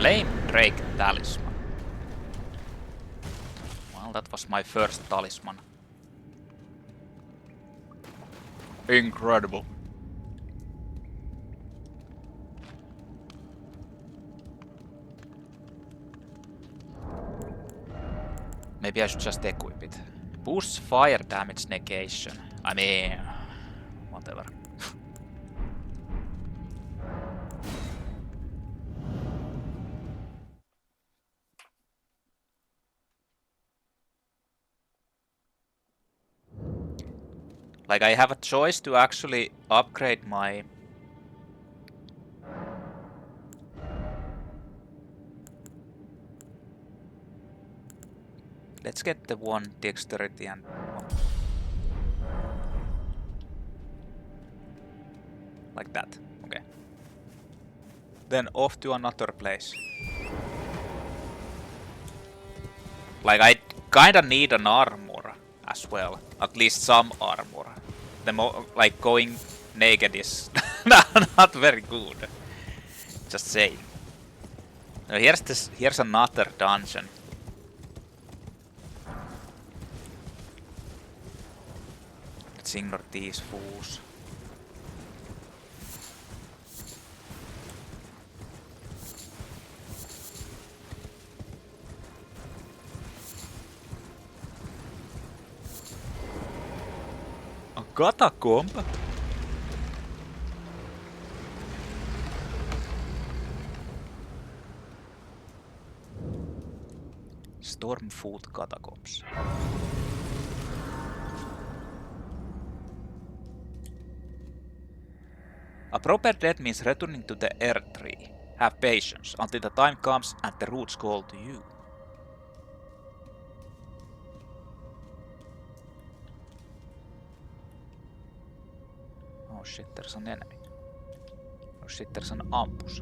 Flamedrake Talisman. Well, that was my first talisman. Incredible. Maybe I should just equip it. Boosts fire damage negation. I mean, whatever. Like, I have a choice to actually upgrade my... Let's get the one dexterity and... Like that. Okay. Then off to another place. Like, I kinda need an armor as well. At least some armor. Like, going naked is not very good. Just saying. Now here's another dungeon. Let's Let's ignore these fools. A catacomb? Stormfoot Catacombs. A proper death means returning to the Erdtree. Have patience until the time comes and the roots call to you. Oh shit, there's an enemy. Oh shit, there's an ambush.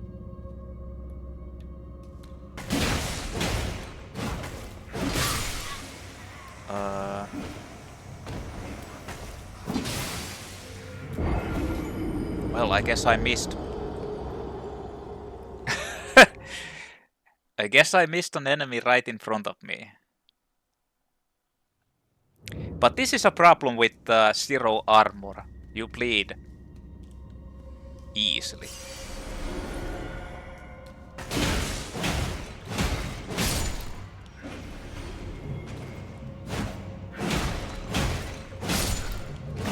Well, I guess I missed. I guess I missed an enemy right in front of me. But this is a problem with zero armor. You bleed easily.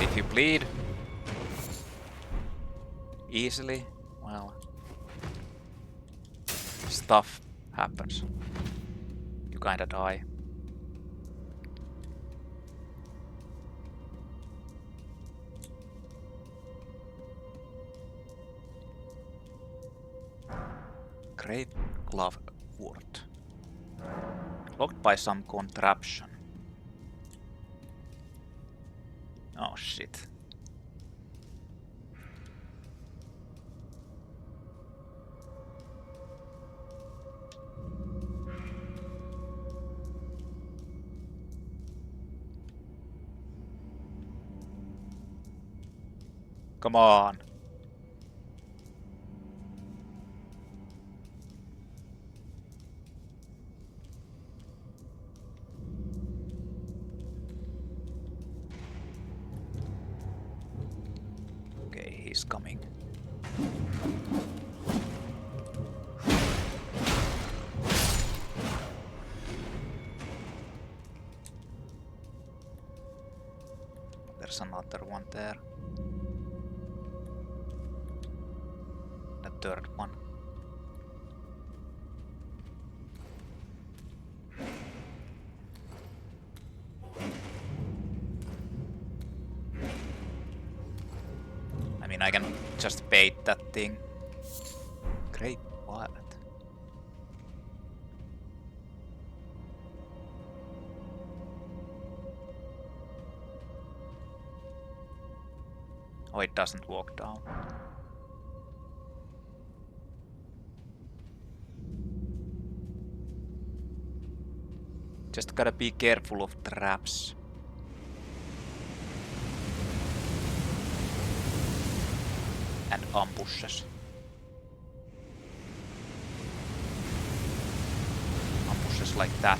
If you bleed easily, well, stuff happens. You kinda die. Great glove wort. Locked by some contraption. Oh shit. Come on. Okay, he's coming. There's another one there. The third one. I mean, I can just bait that thing. Great violet. Oh, it doesn't walk down. Just gotta be careful of traps. And ambushes. Ambushes like that.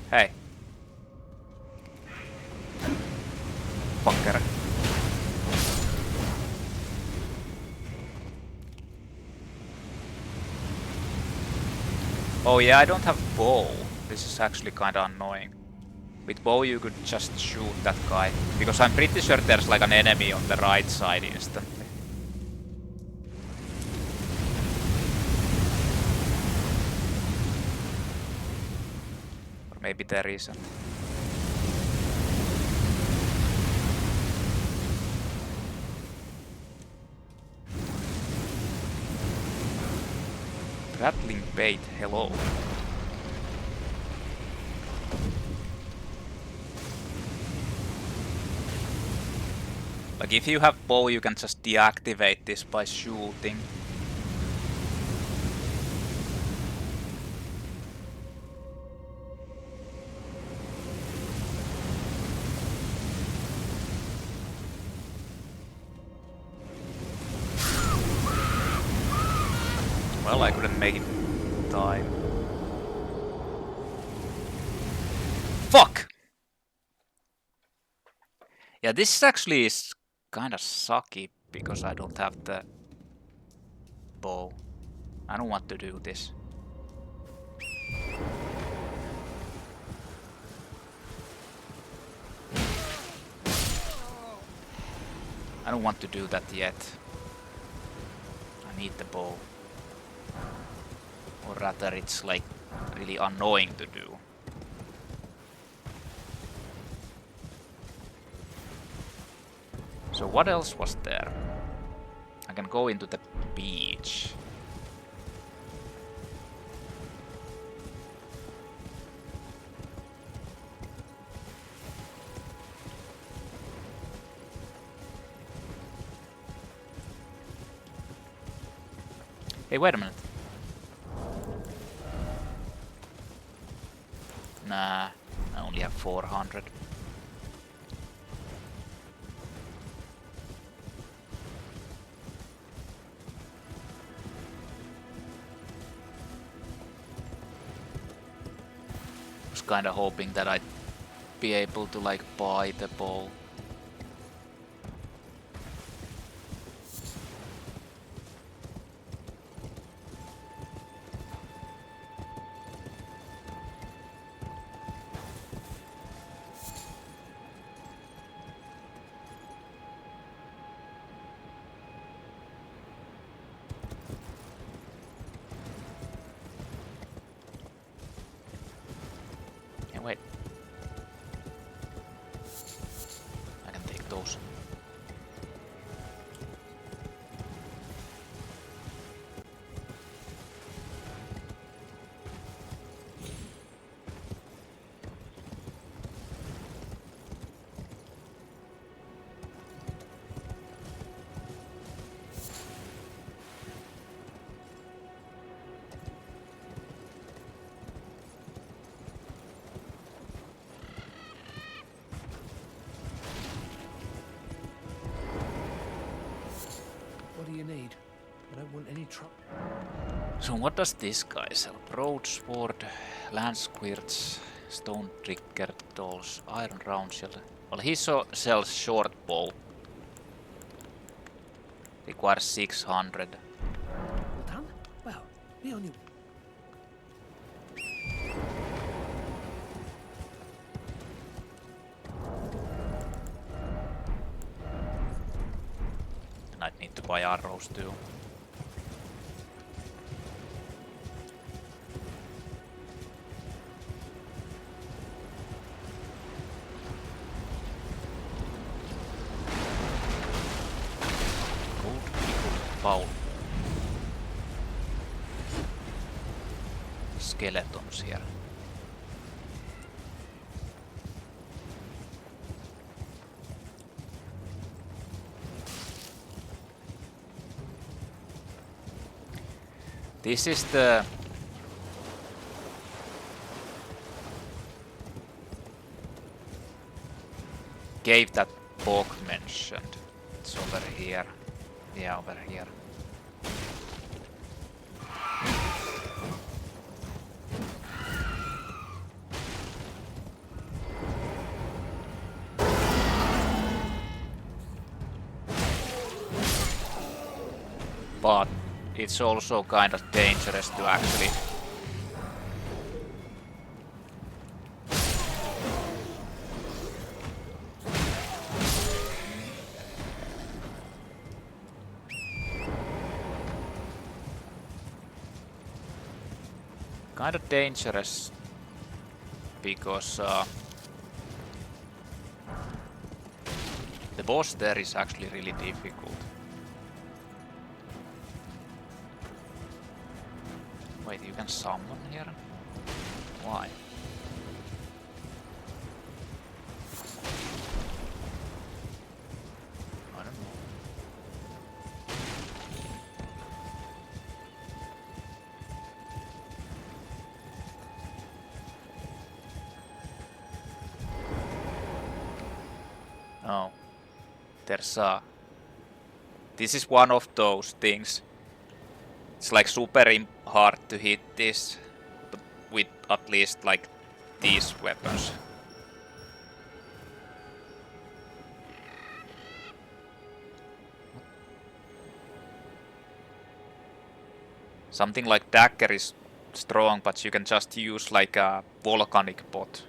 Hey. Fucker. Oh yeah, I don't have bow. This is actually kinda annoying. With bow you could just shoot that guy. Because I'm pretty sure there's like an enemy on the right side instantly. Or maybe there isn't. Rattling bait, hello. Like if you have bow, you can just deactivate this by shooting. Well, I couldn't make it time. Fuck! Yeah, this actually is kinda sucky because I don't have the bow. I don't want to do this. I don't want to do that yet. I need the bow. Or rather, it's like really annoying to do. So what else was there? I can go into the beach. Hey, wait a minute. Nah, I only have 400. Was kinda hoping that I'd be able to like buy the bow. Wait. I can take those. What do you need? I don't want any trouble. So what does this guy sell? Broadsword, land squirts, stone trigger dolls, iron round shield. Well, he sells short bow. Requires 600. Well done. Well, be on your... And I'd need to buy arrows too. Paul. Skeletons here. This is the cave that Bog mentioned. It's over here. Yeah, over here. But it's also kind of dangerous to actually because the boss there is actually really difficult. Wait, you can summon here? Why? I don't know. Oh, there's this is one of those things It's like super hard to hit this with at least like these weapons. Something like dagger is strong, but you can just use like a volcanic pot.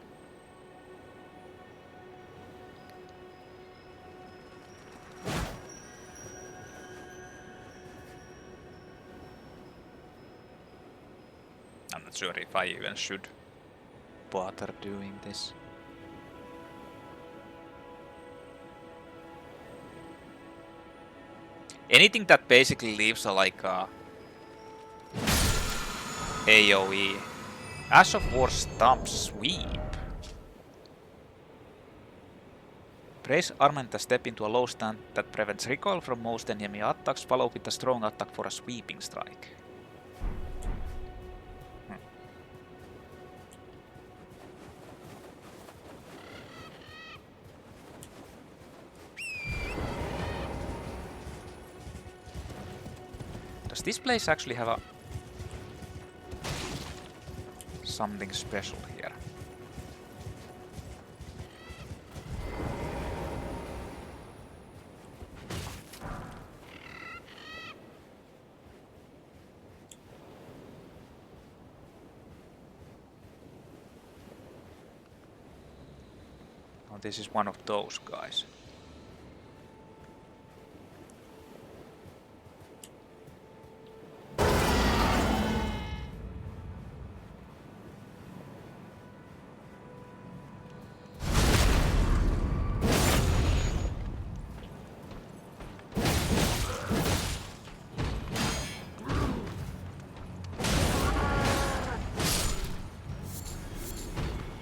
I'm not sure if I even should bother doing this. Anything that basically leaves a like a AoE. Ash of War Stump Sweep. Brace armament a step into a low stand that prevents recoil from most enemy attacks, follow with a strong attack for a sweeping strike. Does this place actually have a something special here? Oh, this is one of those guys.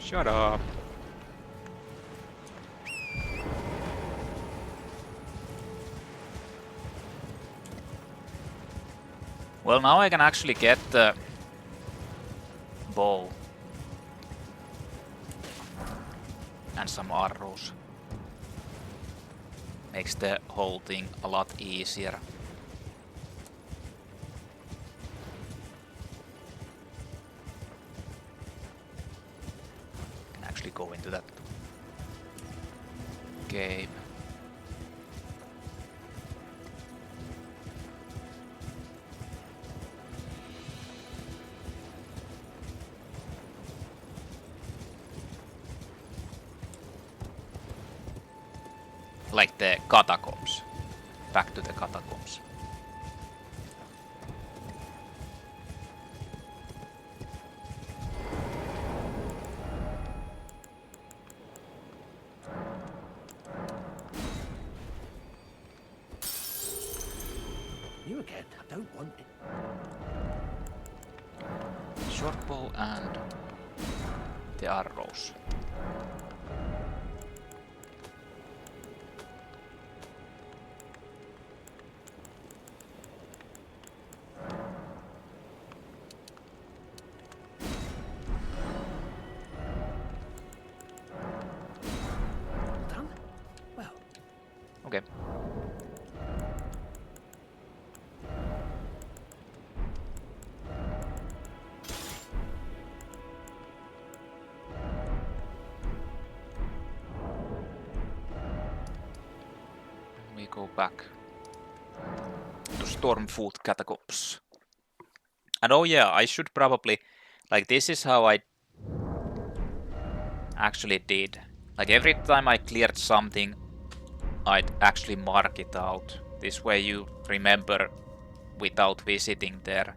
Shut up. Well, now I can actually get the bow and some arrows. Makes the whole thing a lot easier. Go into that cave. Like the Catacombs. Back to the Catacombs. You again? I don't want it. Short bow and the arrows. Done? Well. Okay. Go back to Stormfoot Catacombs. And oh yeah, I should probably, like, this is how I actually did. Like, every time I cleared something, I'd actually mark it out. This way you remember without visiting there.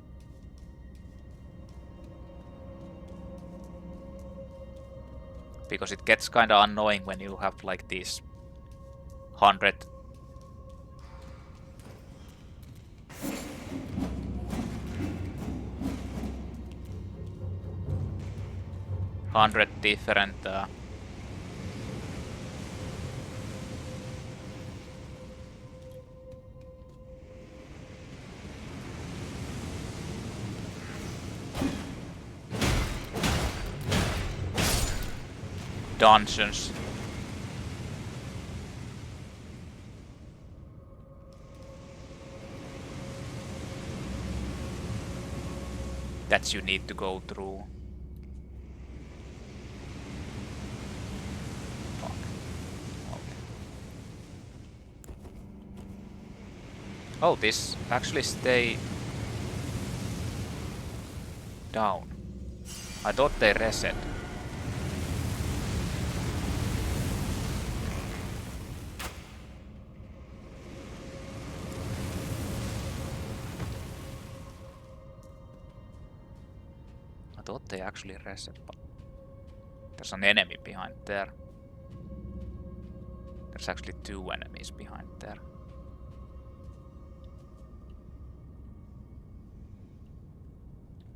Because it gets kinda annoying when you have like these 100 different dungeons. that you need to go through. Fuck. Okay. Oh, this actually stay down. I thought they reset. I thought they actually reset, but there's an enemy behind there. There's actually 2 enemies behind there.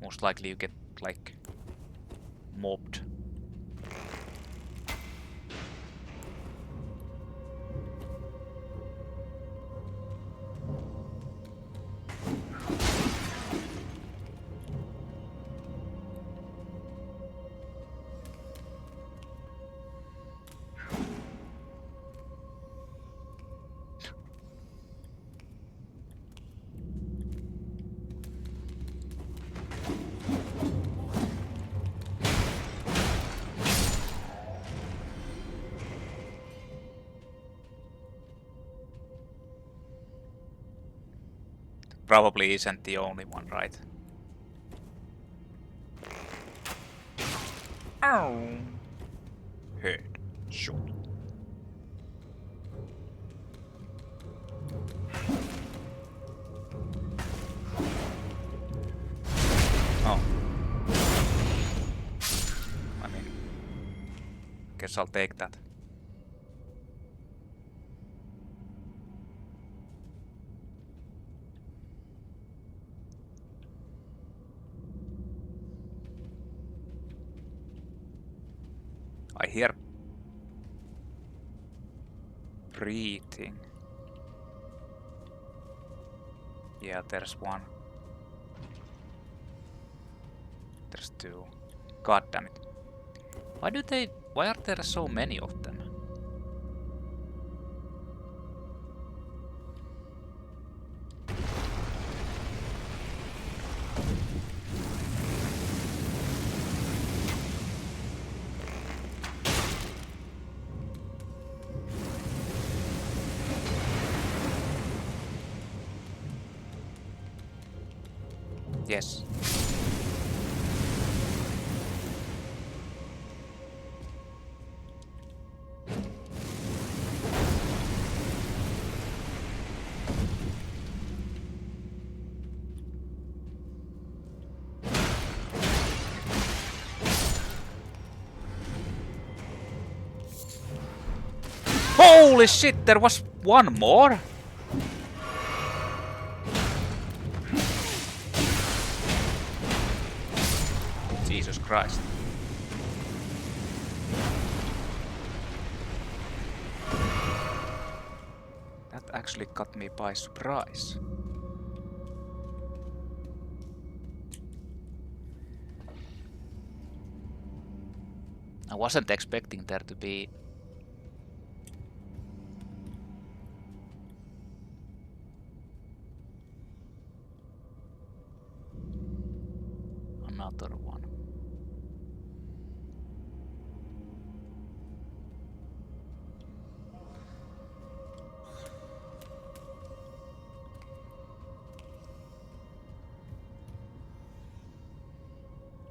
Most likely you get like mobbed. Probably isn't the only one, right? Ow! Head shot. Oh. I mean, guess I'll take that. I hear breathing. Yeah, there's one. There's 2. God damn it. Why are there so many of them? Yes. Holy shit, there was one more? Jesus Christ. That actually caught me by surprise. I wasn't expecting there to be another one.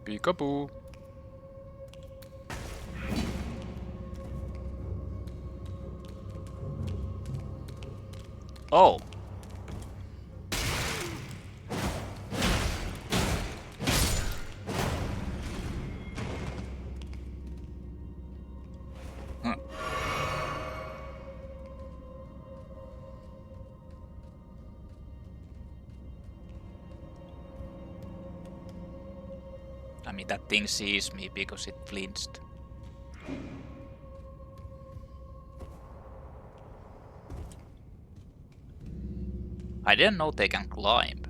Peekaboo. Oh. I mean, that thing sees me because it flinched. I didn't know they can climb.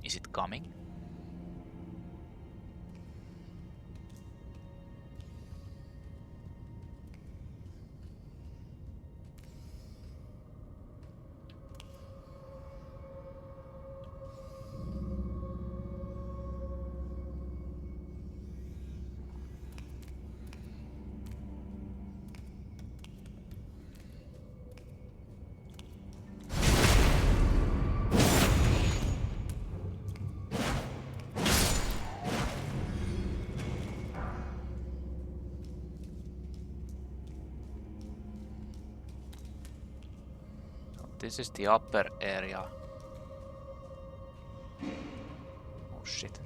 Is it coming? This is the upper area. Oh shit.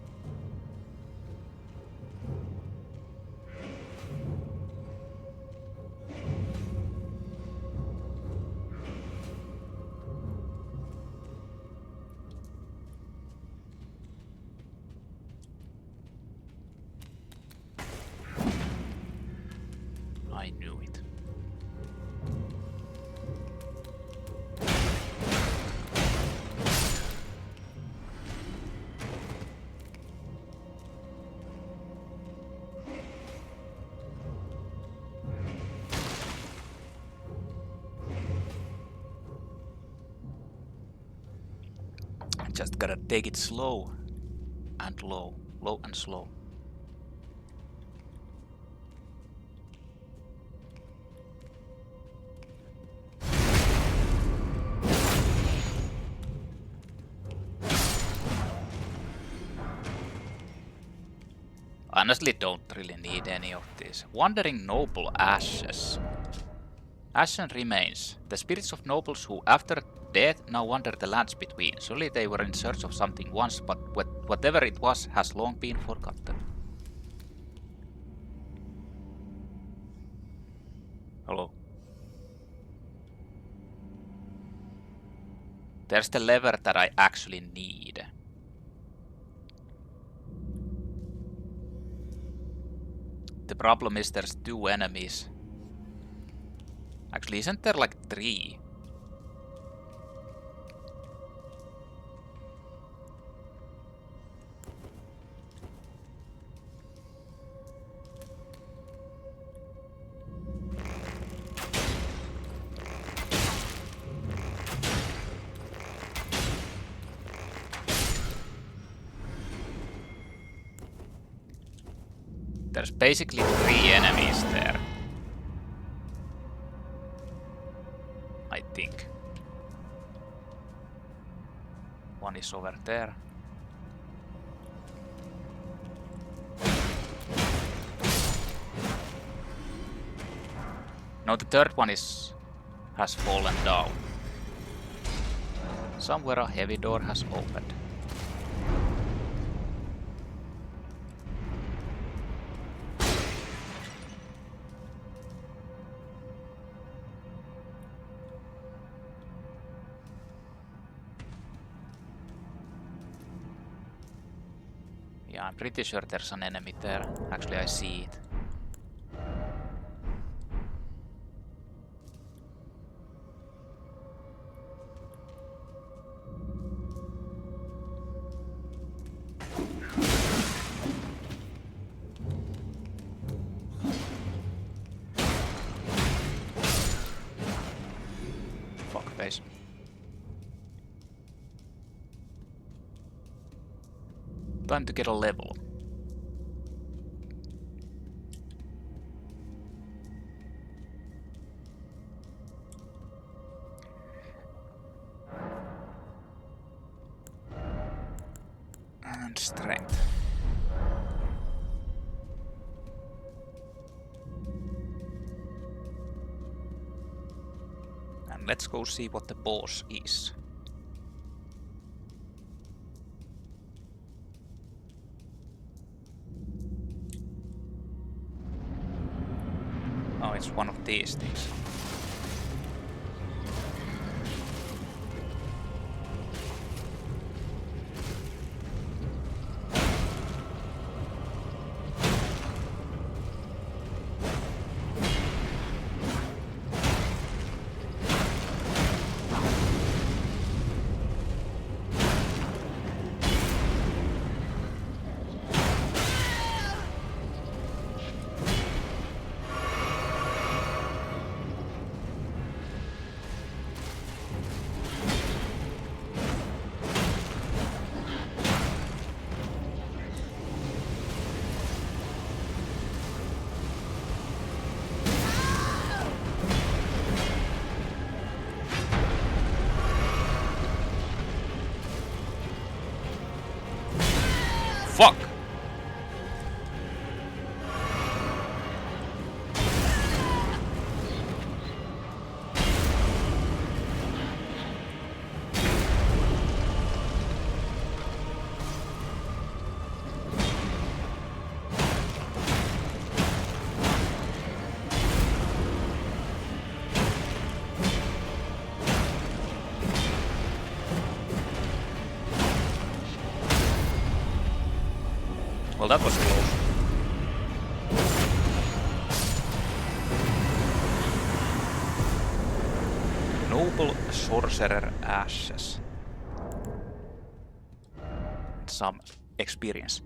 I knew it. Just gotta take it slow and low, low and slow. Honestly, don't really need any of these. Wandering noble ashes. Ashen remains. The spirits of nobles who, after death, now wander the lands between. Surely they were in search of something once, but whatever it was has long been forgotten. Hello. There's the lever that I actually need. The problem is there's 2 enemies. Actually, isn't there like 3? There's basically 3 enemies there. I think. One is over there. No, the third one has fallen down. Somewhere a heavy door has opened. Yeah, I'm pretty sure there's an enemy there. Actually, I see it. Fuckface. Time to get a level. And strength. And let's go see what the boss is. Oh, it's one of these things. Fuck! that was close. Noble Sorcerer Ashes. Some experience.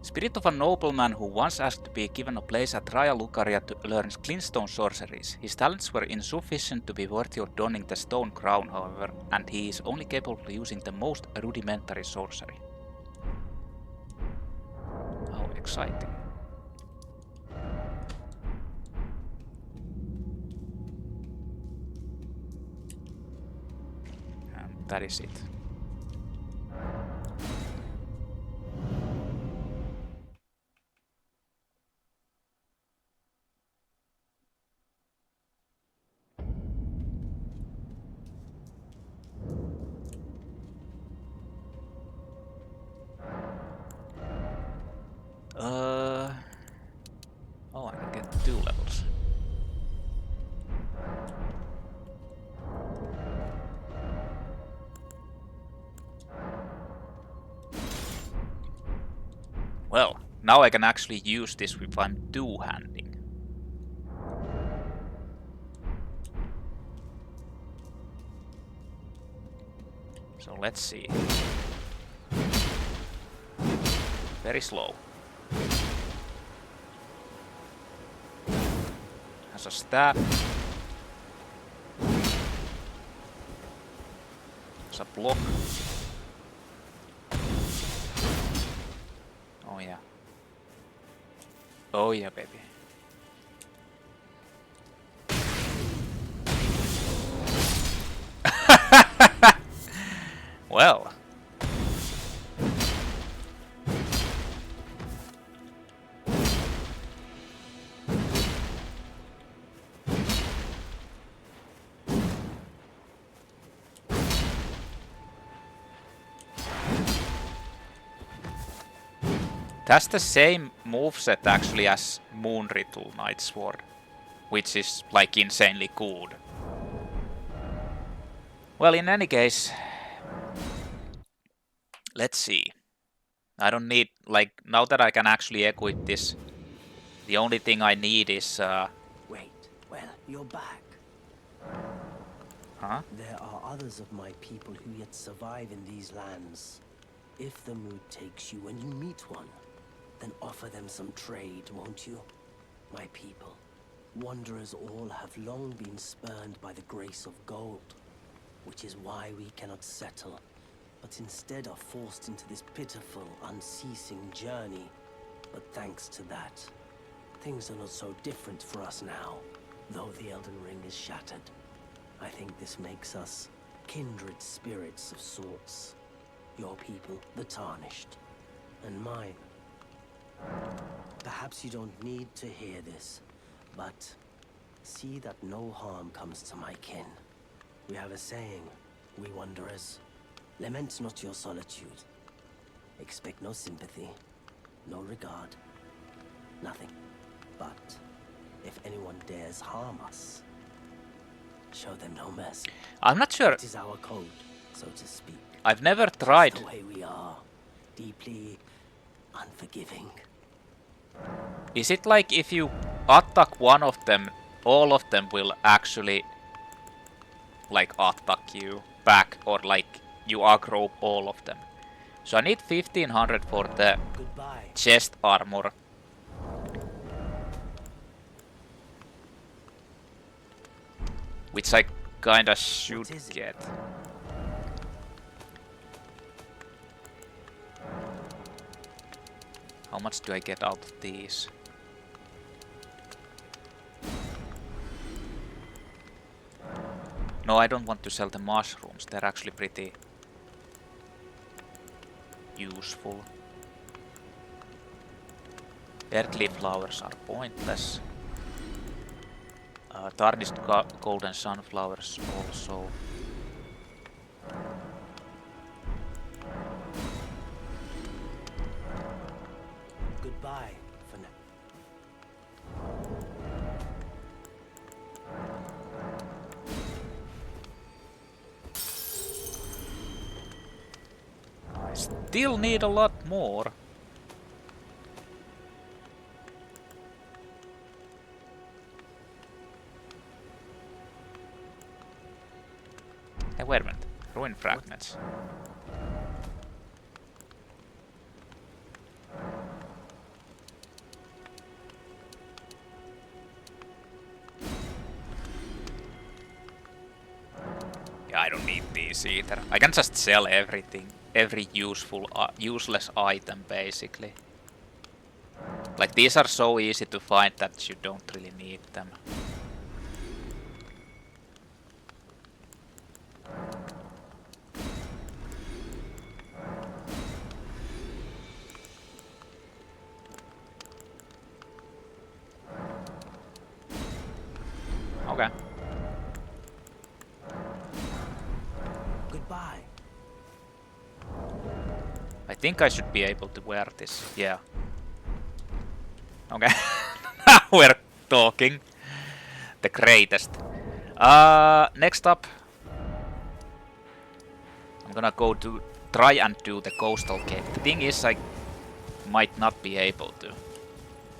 Spirit of a nobleman who once asked to be given a place at Raya Lucaria to learn Glintstone sorceries. His talents were insufficient to be worthy of donning the stone crown, however, and he is only capable of using the most rudimentary sorcery. How exciting. And that is it. Oh, I can get 2 levels. Well, now I can actually use this if I'm two-handing. So let's see. Very slow. Has a staff. Has a block. Oh yeah. Oh yeah, baby. Well. That's the same moveset actually as Moon Ritual Night Sword, which is like insanely good. Well, in any case, let's see. I don't need, like, now that I can actually equip this, the only thing I need is Wait, well, you're back. huh? There are others of my people who yet survive in these lands. If the mood takes you when you meet one, then offer them some trade, won't you? My people, wanderers all have long been spurned by the grace of gold, which is why we cannot settle, but instead are forced into this pitiful, unceasing journey. But thanks to that, things are not so different for us now, though the Elden Ring is shattered. I think this makes us kindred spirits of sorts. Your people, the Tarnished, and mine. Perhaps you don't need to hear this, but see that no harm comes to my kin. We have a saying, we wanderers, lament not your solitude. Expect no sympathy, no regard, nothing. But if anyone dares harm us, show them no mercy. I'm not sure. It is our code, so to speak. I've never tried. It's the way we are, deeply unforgiving. Is it like if you attack one of them, all of them will actually like attack you back, or like you aggro all of them? So I need 1500 for the Goodbye. chest armor. Which I kinda should get. How much do I get out of these? No, I don't want to sell the mushrooms. They're actually pretty useful. Earthly flowers are pointless. Tarnished golden sunflowers also. Goodbye for now. I still need a lot more. Hey, wait a minute. Ruin fragments. Yeah, I don't need these either. I can just sell everything. Every useless item, basically. Like, these are so easy to find that you don't really need them. Okay. Goodbye. I think I should be able to wear this. Yeah. Okay. Now we're talking. The greatest. Next up, I'm gonna go to try and do the coastal cave. The thing is, I might not be able to.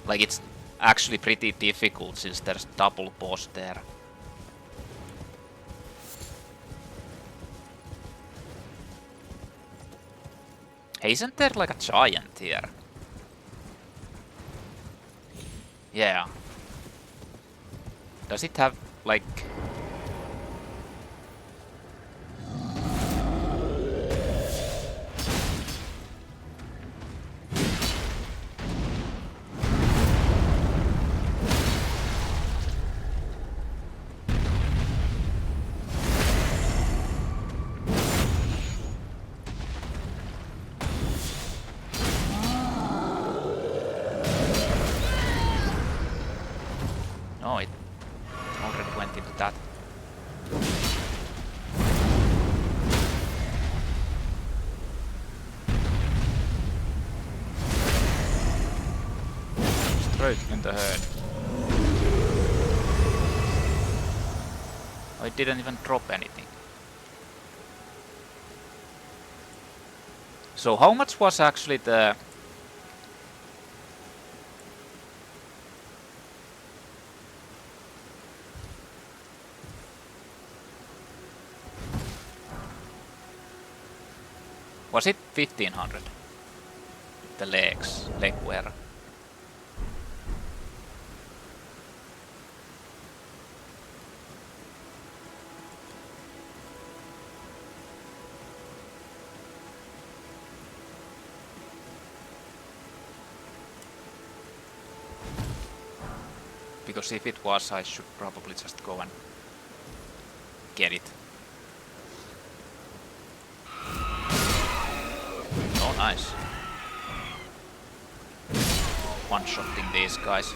Like, it's actually pretty difficult since there's double boss there. Hey, isn't there like a giant here? Yeah. Does it have like... No, it already went into that. Straight in the head. Oh, it didn't even drop anything. So how much was actually the... Was it 1500? The legs, leg wear. Because if it was, I should probably just go and get it. Oh, nice. One-shotting these guys.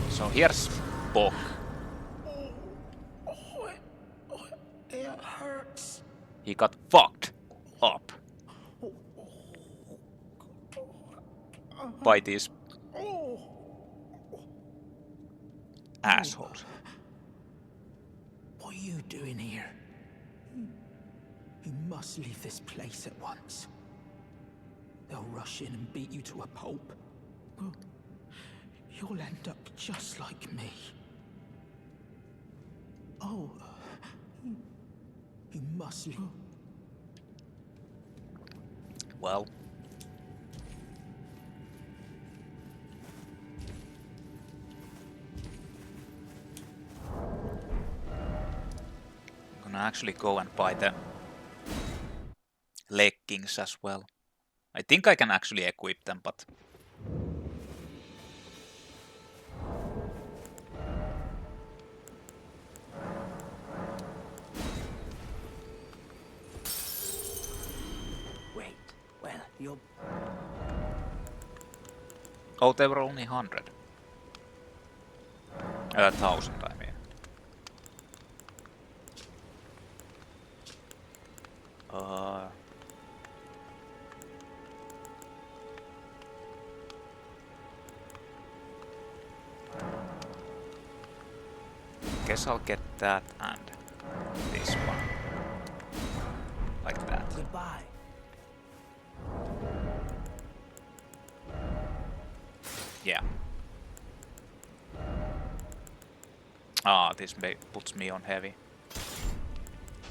So here's Bok. It hurts. He got fucked up by these assholes. What are you doing here? You must leave this place at once. They'll rush in and beat you to a pulp. You'll end up just like me. Oh, you must leave. Well, I'm gonna actually go and buy the leggings as well. I think I can actually equip them, but Wait, well, you're... oh, they were only 100. 1000, I mean. guess I'll get that and this one. Like that. Goodbye. Yeah. Ah, this puts me on heavy.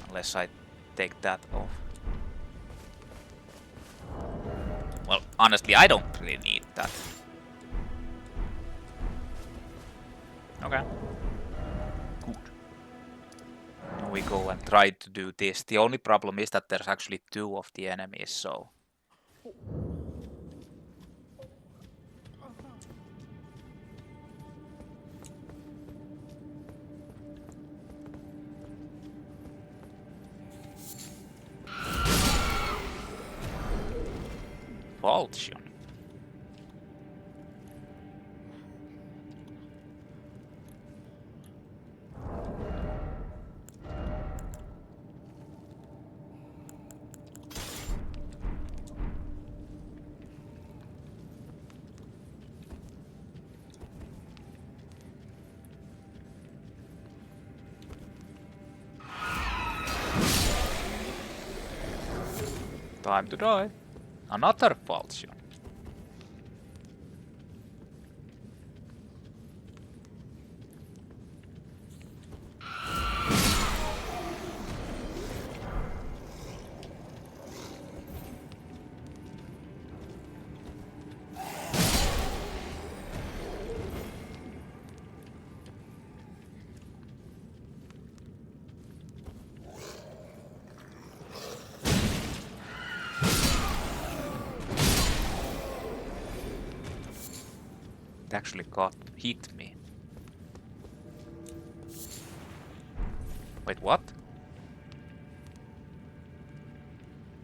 Unless I take that off. Well, honestly, I don't really need that. Okay. Good. Now we go and try to do this. The only problem is that there's actually 2 of the enemies, so... Falchion. Time to die. Another Falchion. It actually hit me. Wait, what?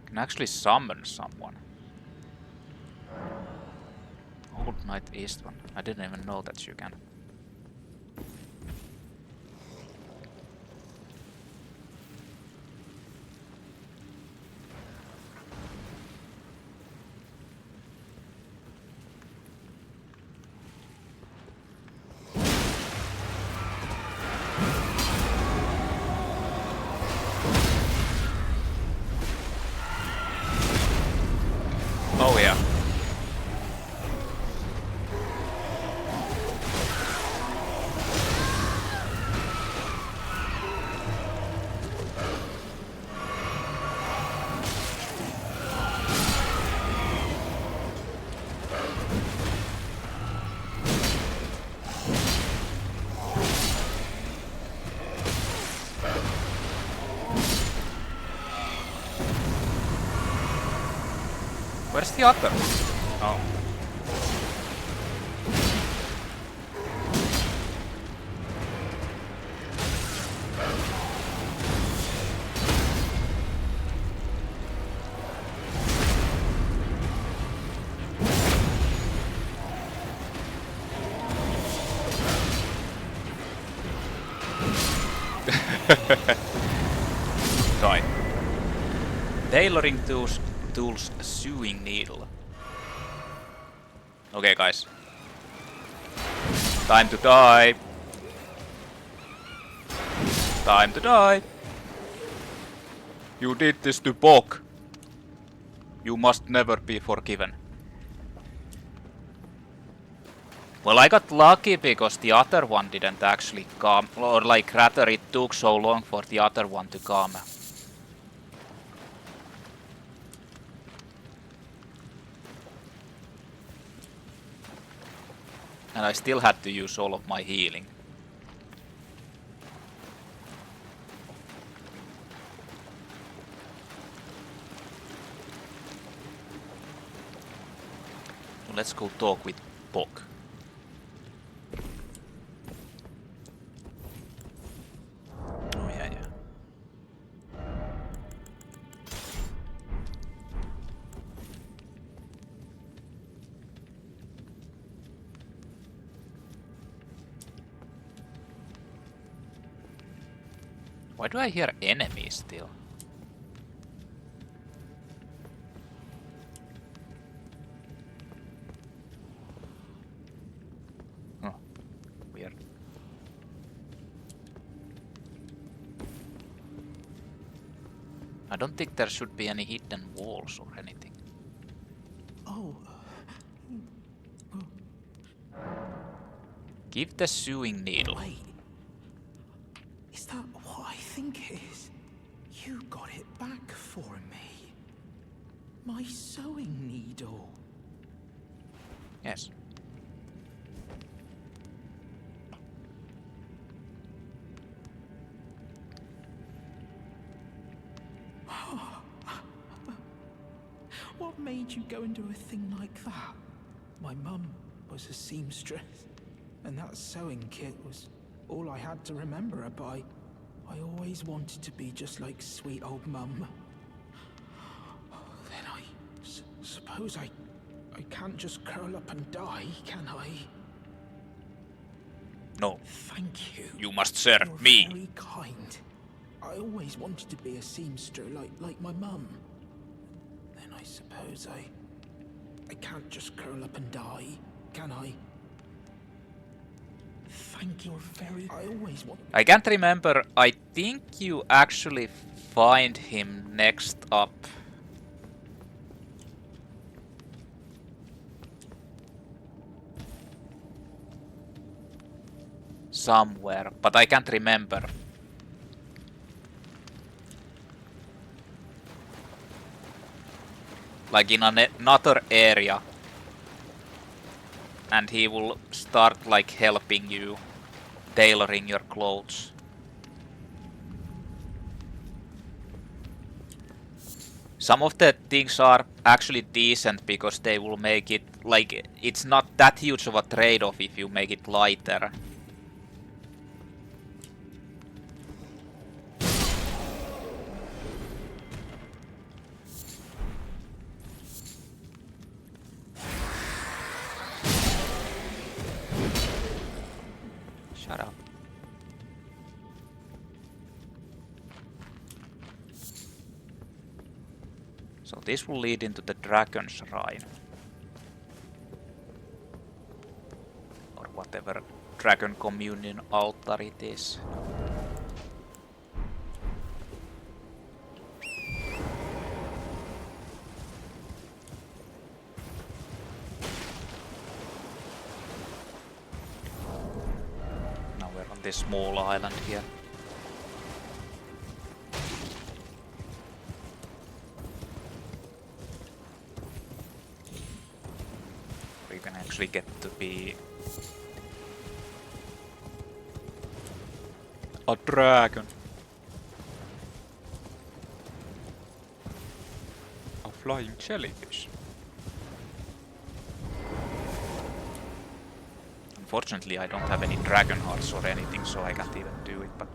Can actually summon someone. Old Knight Eastman. I didn't even know that you can. Oh yeah. Where's the other? Oh. Die. Tailoring tools sewing needle. Okay, guys. Time to die. Time to die. You did this to Bok. You must never be forgiven. Well, I got lucky because the other one didn't actually come, or like rather it took so long for the other one to come. And I still had to use all of my healing. So let's go talk with Bok. Oh yeah, yeah. Why do I hear enemies still? Oh, weird. I don't think there should be any hidden walls or anything. Oh. Give the sewing needle. Wait. Is that what I think it is? You got it back for me. My sewing needle. Yes. What made you go and do a thing like that? My mum was a seamstress, and that sewing kit was all I had to remember her by. I always wanted to be just like sweet old mum. Then I suppose I can't just curl up and die, can I? No. Thank you. You must serve You're me. very kind. I always wanted to be a seamster like my mum. Then I suppose I can't just curl up and die, can I? Thank you very... I always want... I can't remember. I think you actually find him next up. Somewhere, but I can't remember. Like in another area. And he will start like helping you, tailoring your clothes. Some of the things are actually decent because they will make it like it's not that huge of a trade-off if you make it lighter. Shut up. So this will lead into the Dragon Shrine. Or whatever Dragon Communion altar it is. Now we're on this small island here. You can actually get to be a dragon. A flying jellyfish. Unfortunately, I don't have any dragon hearts or anything, so I can't even do it, but...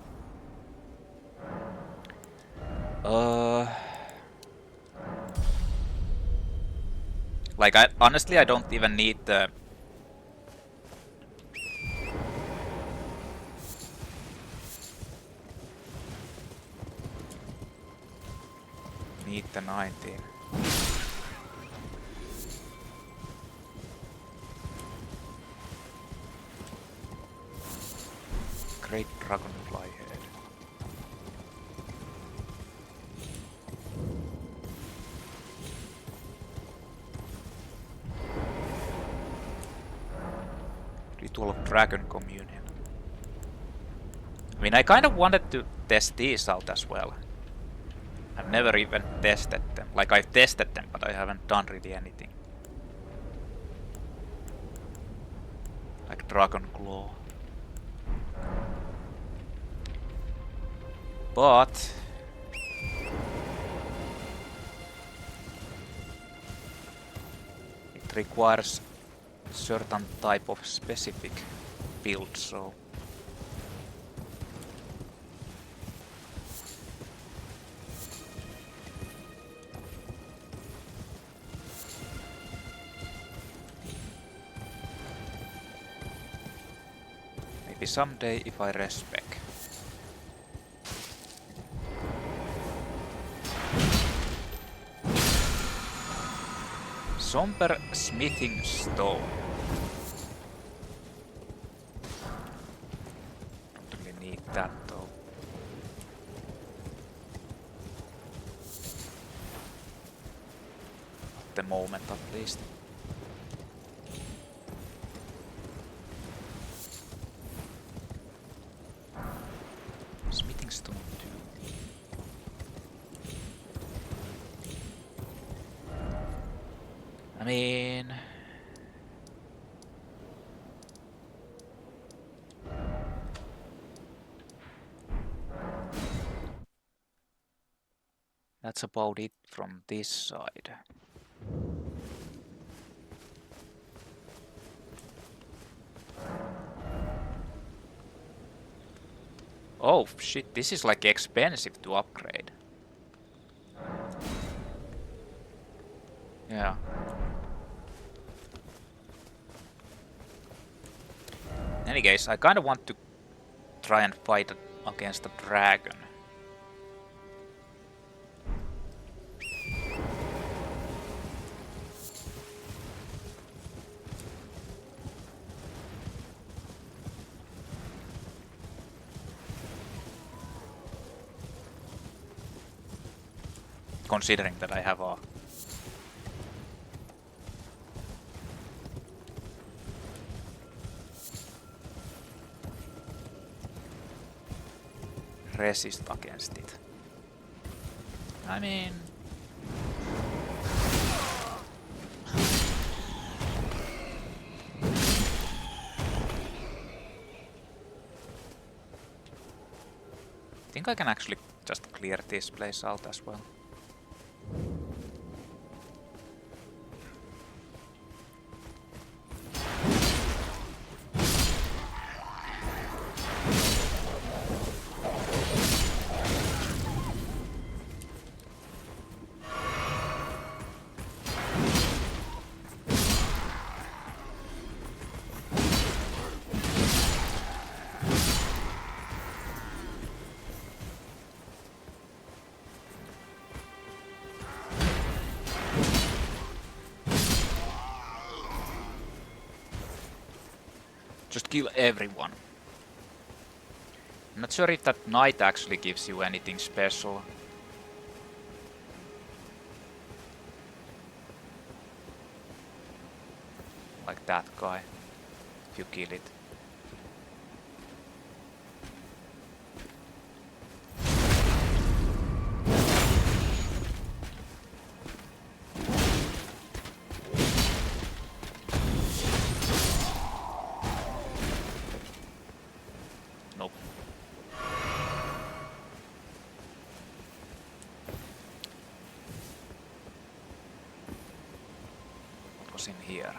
Like, honestly, I don't even need the... Need the 19. Great dragonfly head. Ritual of Dragon Communion. I mean, I kind of wanted to test these out as well. I've never even tested them. Like, I've tested them, but I haven't done really anything. Like Dragon Claw. But... it requires certain type of specific build, so... maybe someday if I respec. Somber smithing stone. Don't really need that though. at the moment at least. Smithing stone 2. I mean... That's about it from this side. Oh shit, this is like expensive to upgrade. Yeah. In any case, I kinda want to try and fight against the dragon. Considering that I have a resist against it. I mean... I think I can actually just clear this place out as well. Just kill everyone. I'm not sure if that knight actually gives you anything special. Like that guy, if you kill it. In here.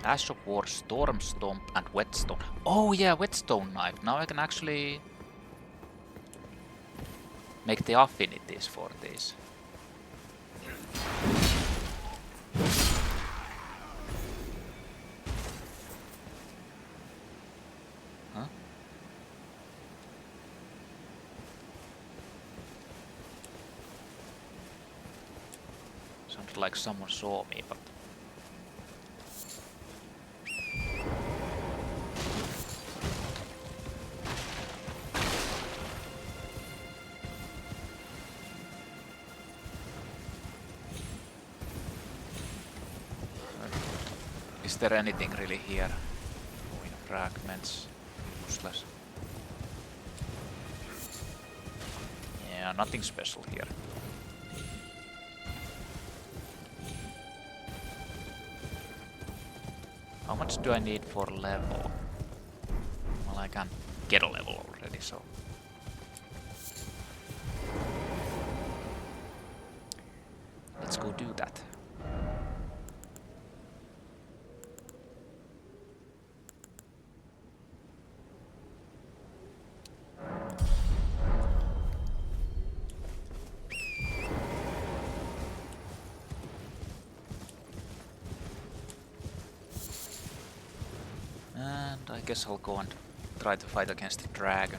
Ash of War, Storm Stomp, and Whetstone. Oh yeah, Whetstone knife. Now I can actually make the affinities for these. Like someone saw me, but is there anything really here? Ruin fragments, useless. Yeah, nothing special here. How much do I need for level? Well, I can get a level already, so... let's go do that. I guess I'll go and try to fight against the dragon.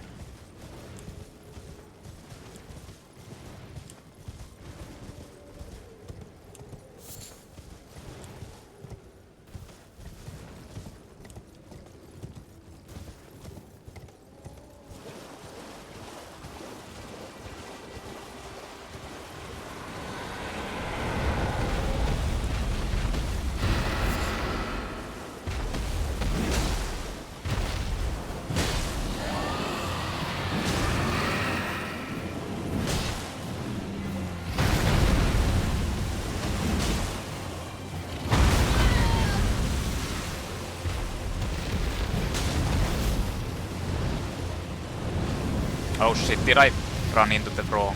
Oh shit, did I run into the wrong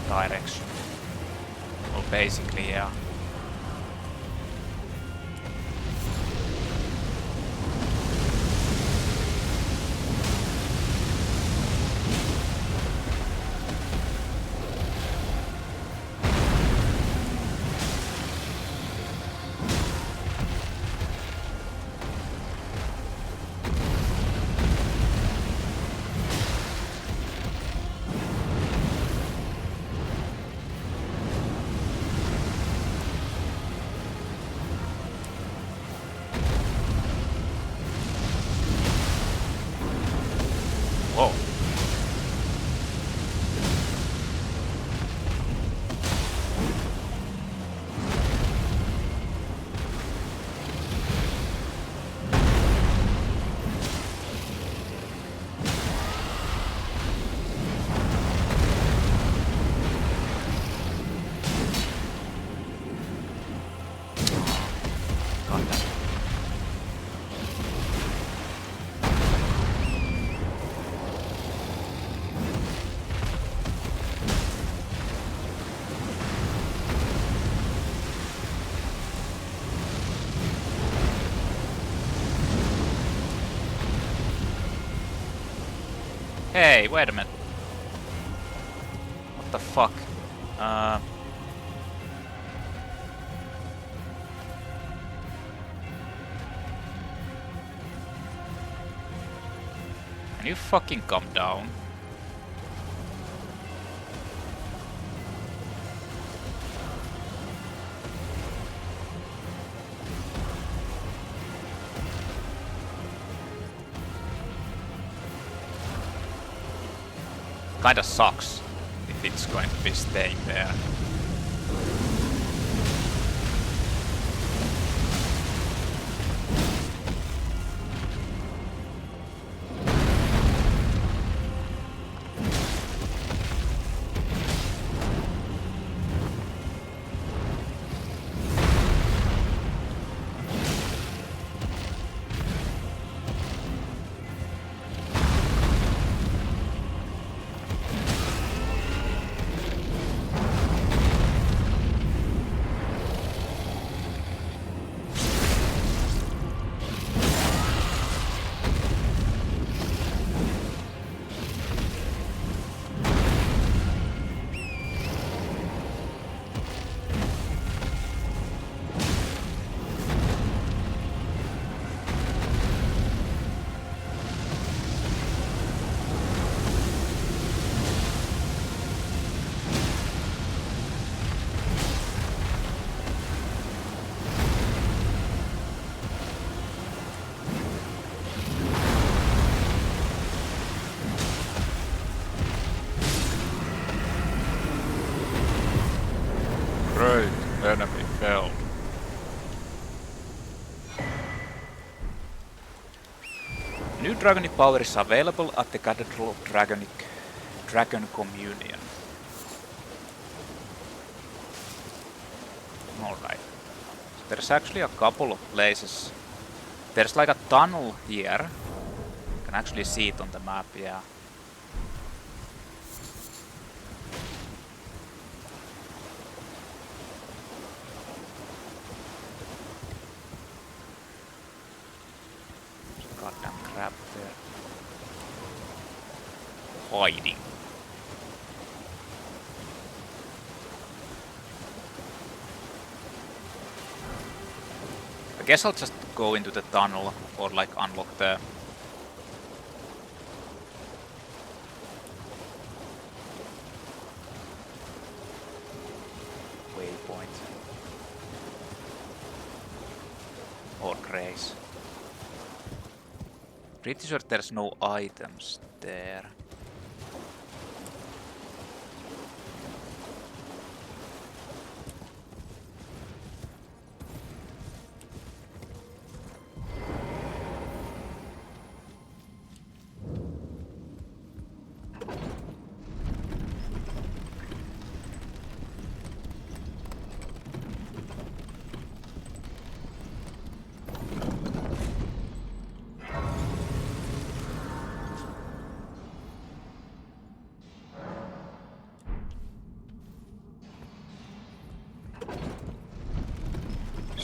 direction? Well, basically, yeah. Whoa. Hey, wait a minute. What the fuck? Can you fucking come down? Kinda sucks if it's going to be staying there. Enemy fell. New Dragonic power is available at the Cathedral of Dragon Communion. Alright. So there's actually a couple of places. There's like a tunnel here. You can actually see it on the map, yeah. Goddamn crap there. Hiding. I guess I'll just go into the tunnel or like unlock the waypoint or grace. Pretty sure there's no items there.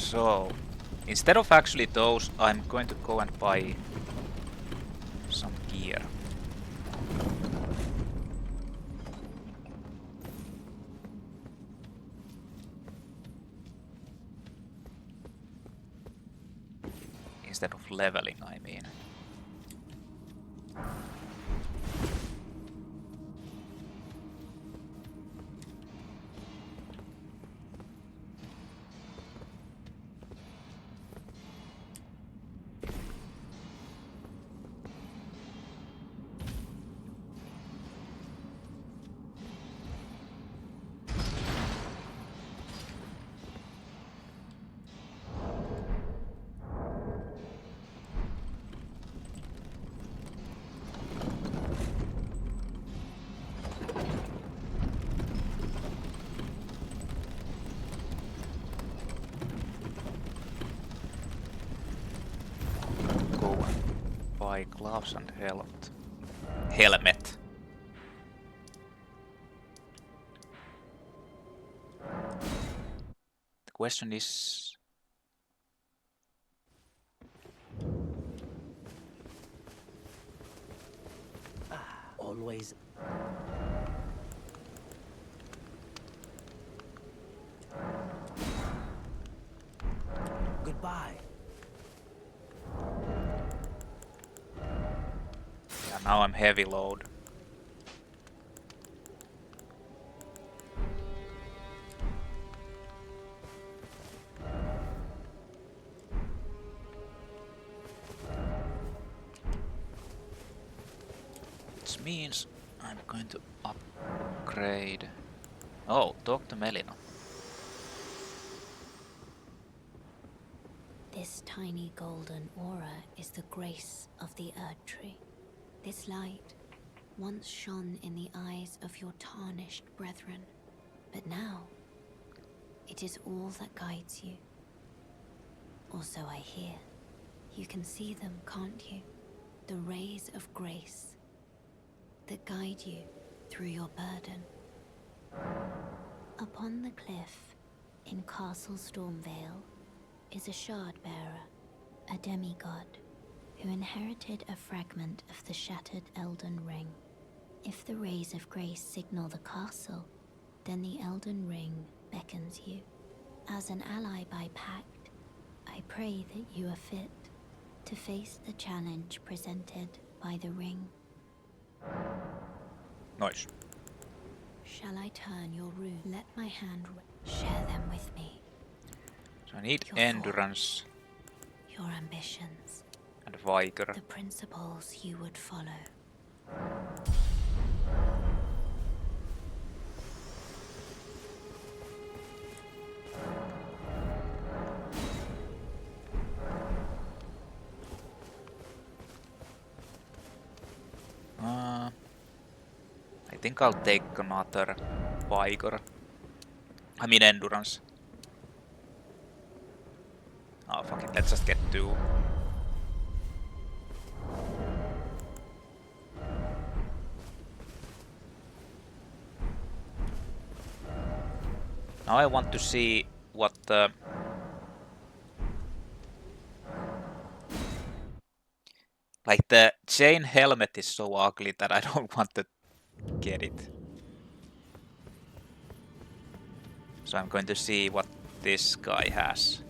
So, instead of actually those, I'm going to go and buy some gear. Instead of leveling, I mean. Gloves and helmet. The question is, Always. Goodbye. yeah, now I'm heavy load. Which means I'm going to upgrade. Oh, talk to Melina. This tiny golden aura is the grace of the Erdtree. This light once shone in the eyes of your tarnished brethren, but now it is all that guides you. Or so I hear. You can see them, can't you? The rays of grace that guide you through your burden. Upon the cliff in Castle Stormvale is a shard bearer, a demigod, who inherited a fragment of the shattered Elden Ring. If the rays of grace signal the castle, then the Elden Ring beckons you. As an ally by pact, I pray that you are fit to face the challenge presented by the ring. Nice. Shall I turn your rune? Let my hand share them with me. So I need Your endurance Your ambitions. and vigor. The principles you would follow. I think I'll take another vigor. I mean endurance. Oh fuck it, let's just get two. Now I want to see what the... Like the chain helmet is so ugly that I don't want to get it. So I'm going to see what this guy has.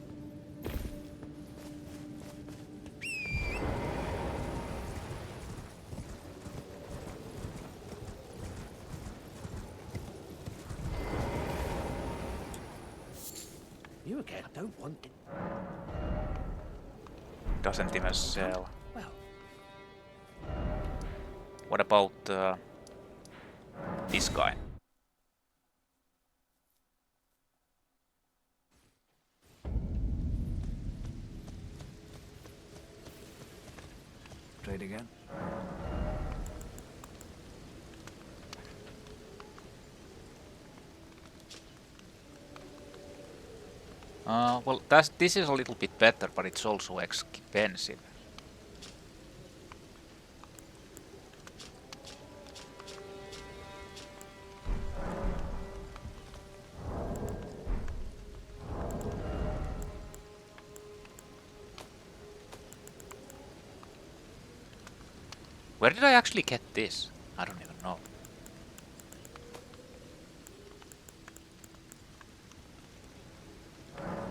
You again? I don't want it. Doesn't even sell. Well, What about this guy? Trade again? Well, this is a little bit better, but it's also expensive. Where did I actually get this? I don't even know.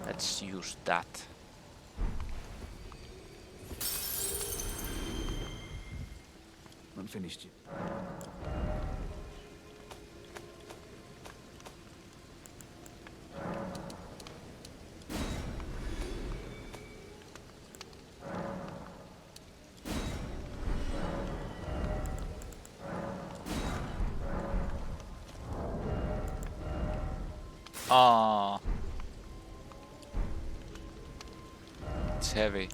Let's use that. Unfinished yet. Ah, it's heavy.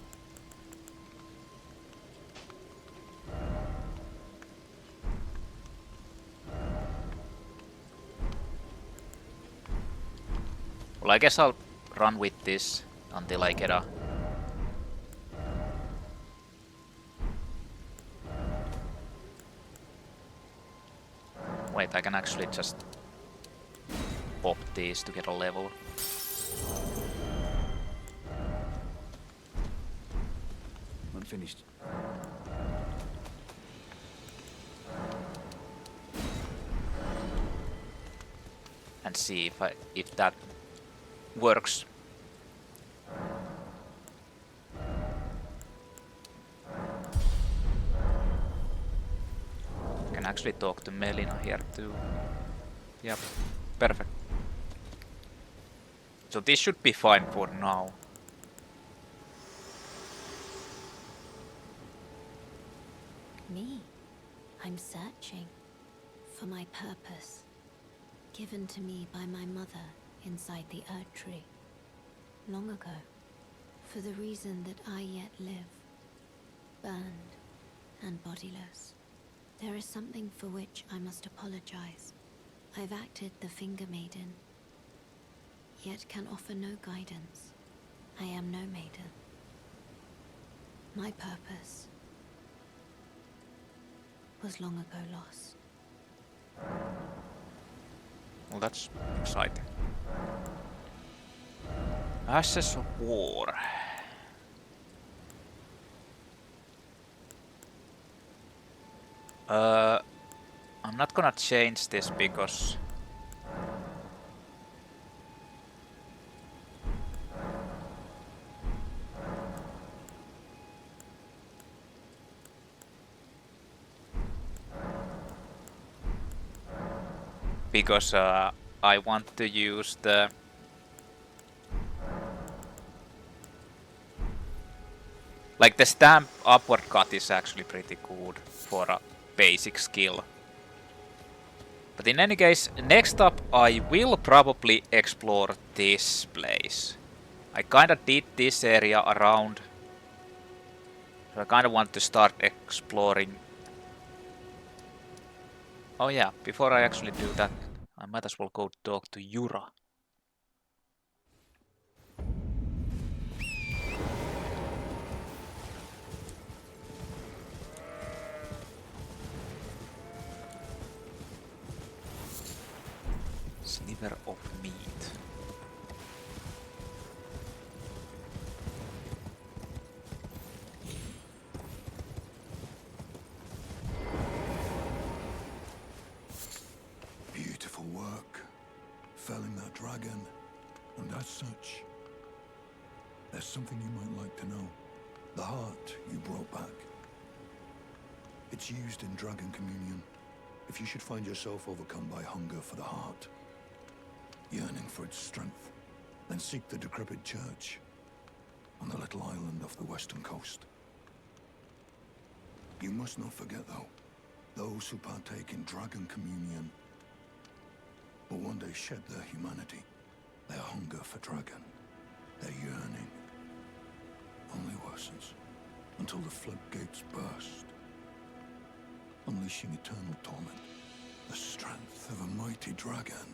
Well, I guess I'll run with this until I get a... Wait, I can actually just pop these to get a level. Unfinished. And see if that works. I can actually talk to Melina here too. Yep, perfect. So this should be fine for now. Me? I'm searching for my purpose, given to me by my mother inside the Erdtree, long ago, for the reason that I yet live, burned and bodiless. There is something for which I must apologize. I've acted the Finger Maiden, yet can offer no guidance. I am no maiden. My purpose was long ago lost. Well, that's exciting. Ashes of War. I'm not gonna change this because I want to use the the stamp upward cut is actually pretty good for a basic skill. But in any case, next up I will probably explore this place. I kinda did this area around, so I kinda want to start exploring. Oh yeah, before I actually do that, I might as well go talk to Yura. Sliver of meat. Beautiful work. Felling that dragon. And as such, there's something you might like to know. The heart you brought back. It's used in dragon communion. If you should find yourself overcome by hunger for the heart, yearning for its strength, then seek the decrepit church on the little island off the western coast. You must not forget, though, those who partake in dragon communion will one day shed their humanity, their hunger for dragon, their yearning only worsens until the floodgates burst, unleashing eternal torment, the strength of a mighty dragon.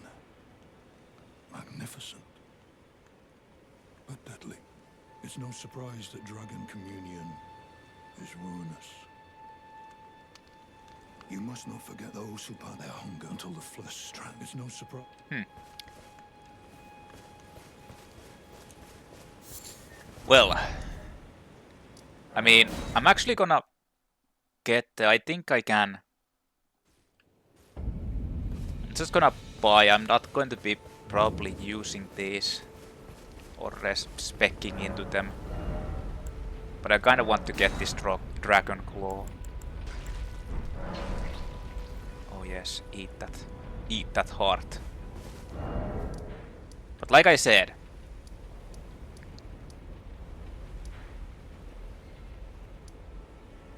Magnificent, but deadly. It's no surprise that dragon communion is ruinous. You must not forget those who part their hunger until the flesh strength. It's no surprise. Well, I mean, I'm actually gonna get there. I think I can. I'm just gonna buy. I'm not going to be probably using these or specking into them. But I kinda want to get this Dragon Claw. Oh yes, eat that. Eat that heart. But like I said,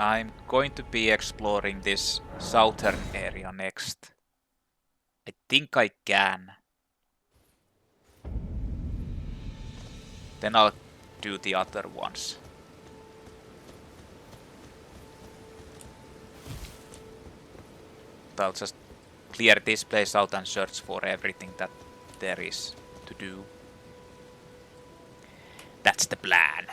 I'm going to be exploring this southern area next. I think I can. Then I'll do the other ones. I'll just clear this place out and search for everything that there is to do. That's the plan.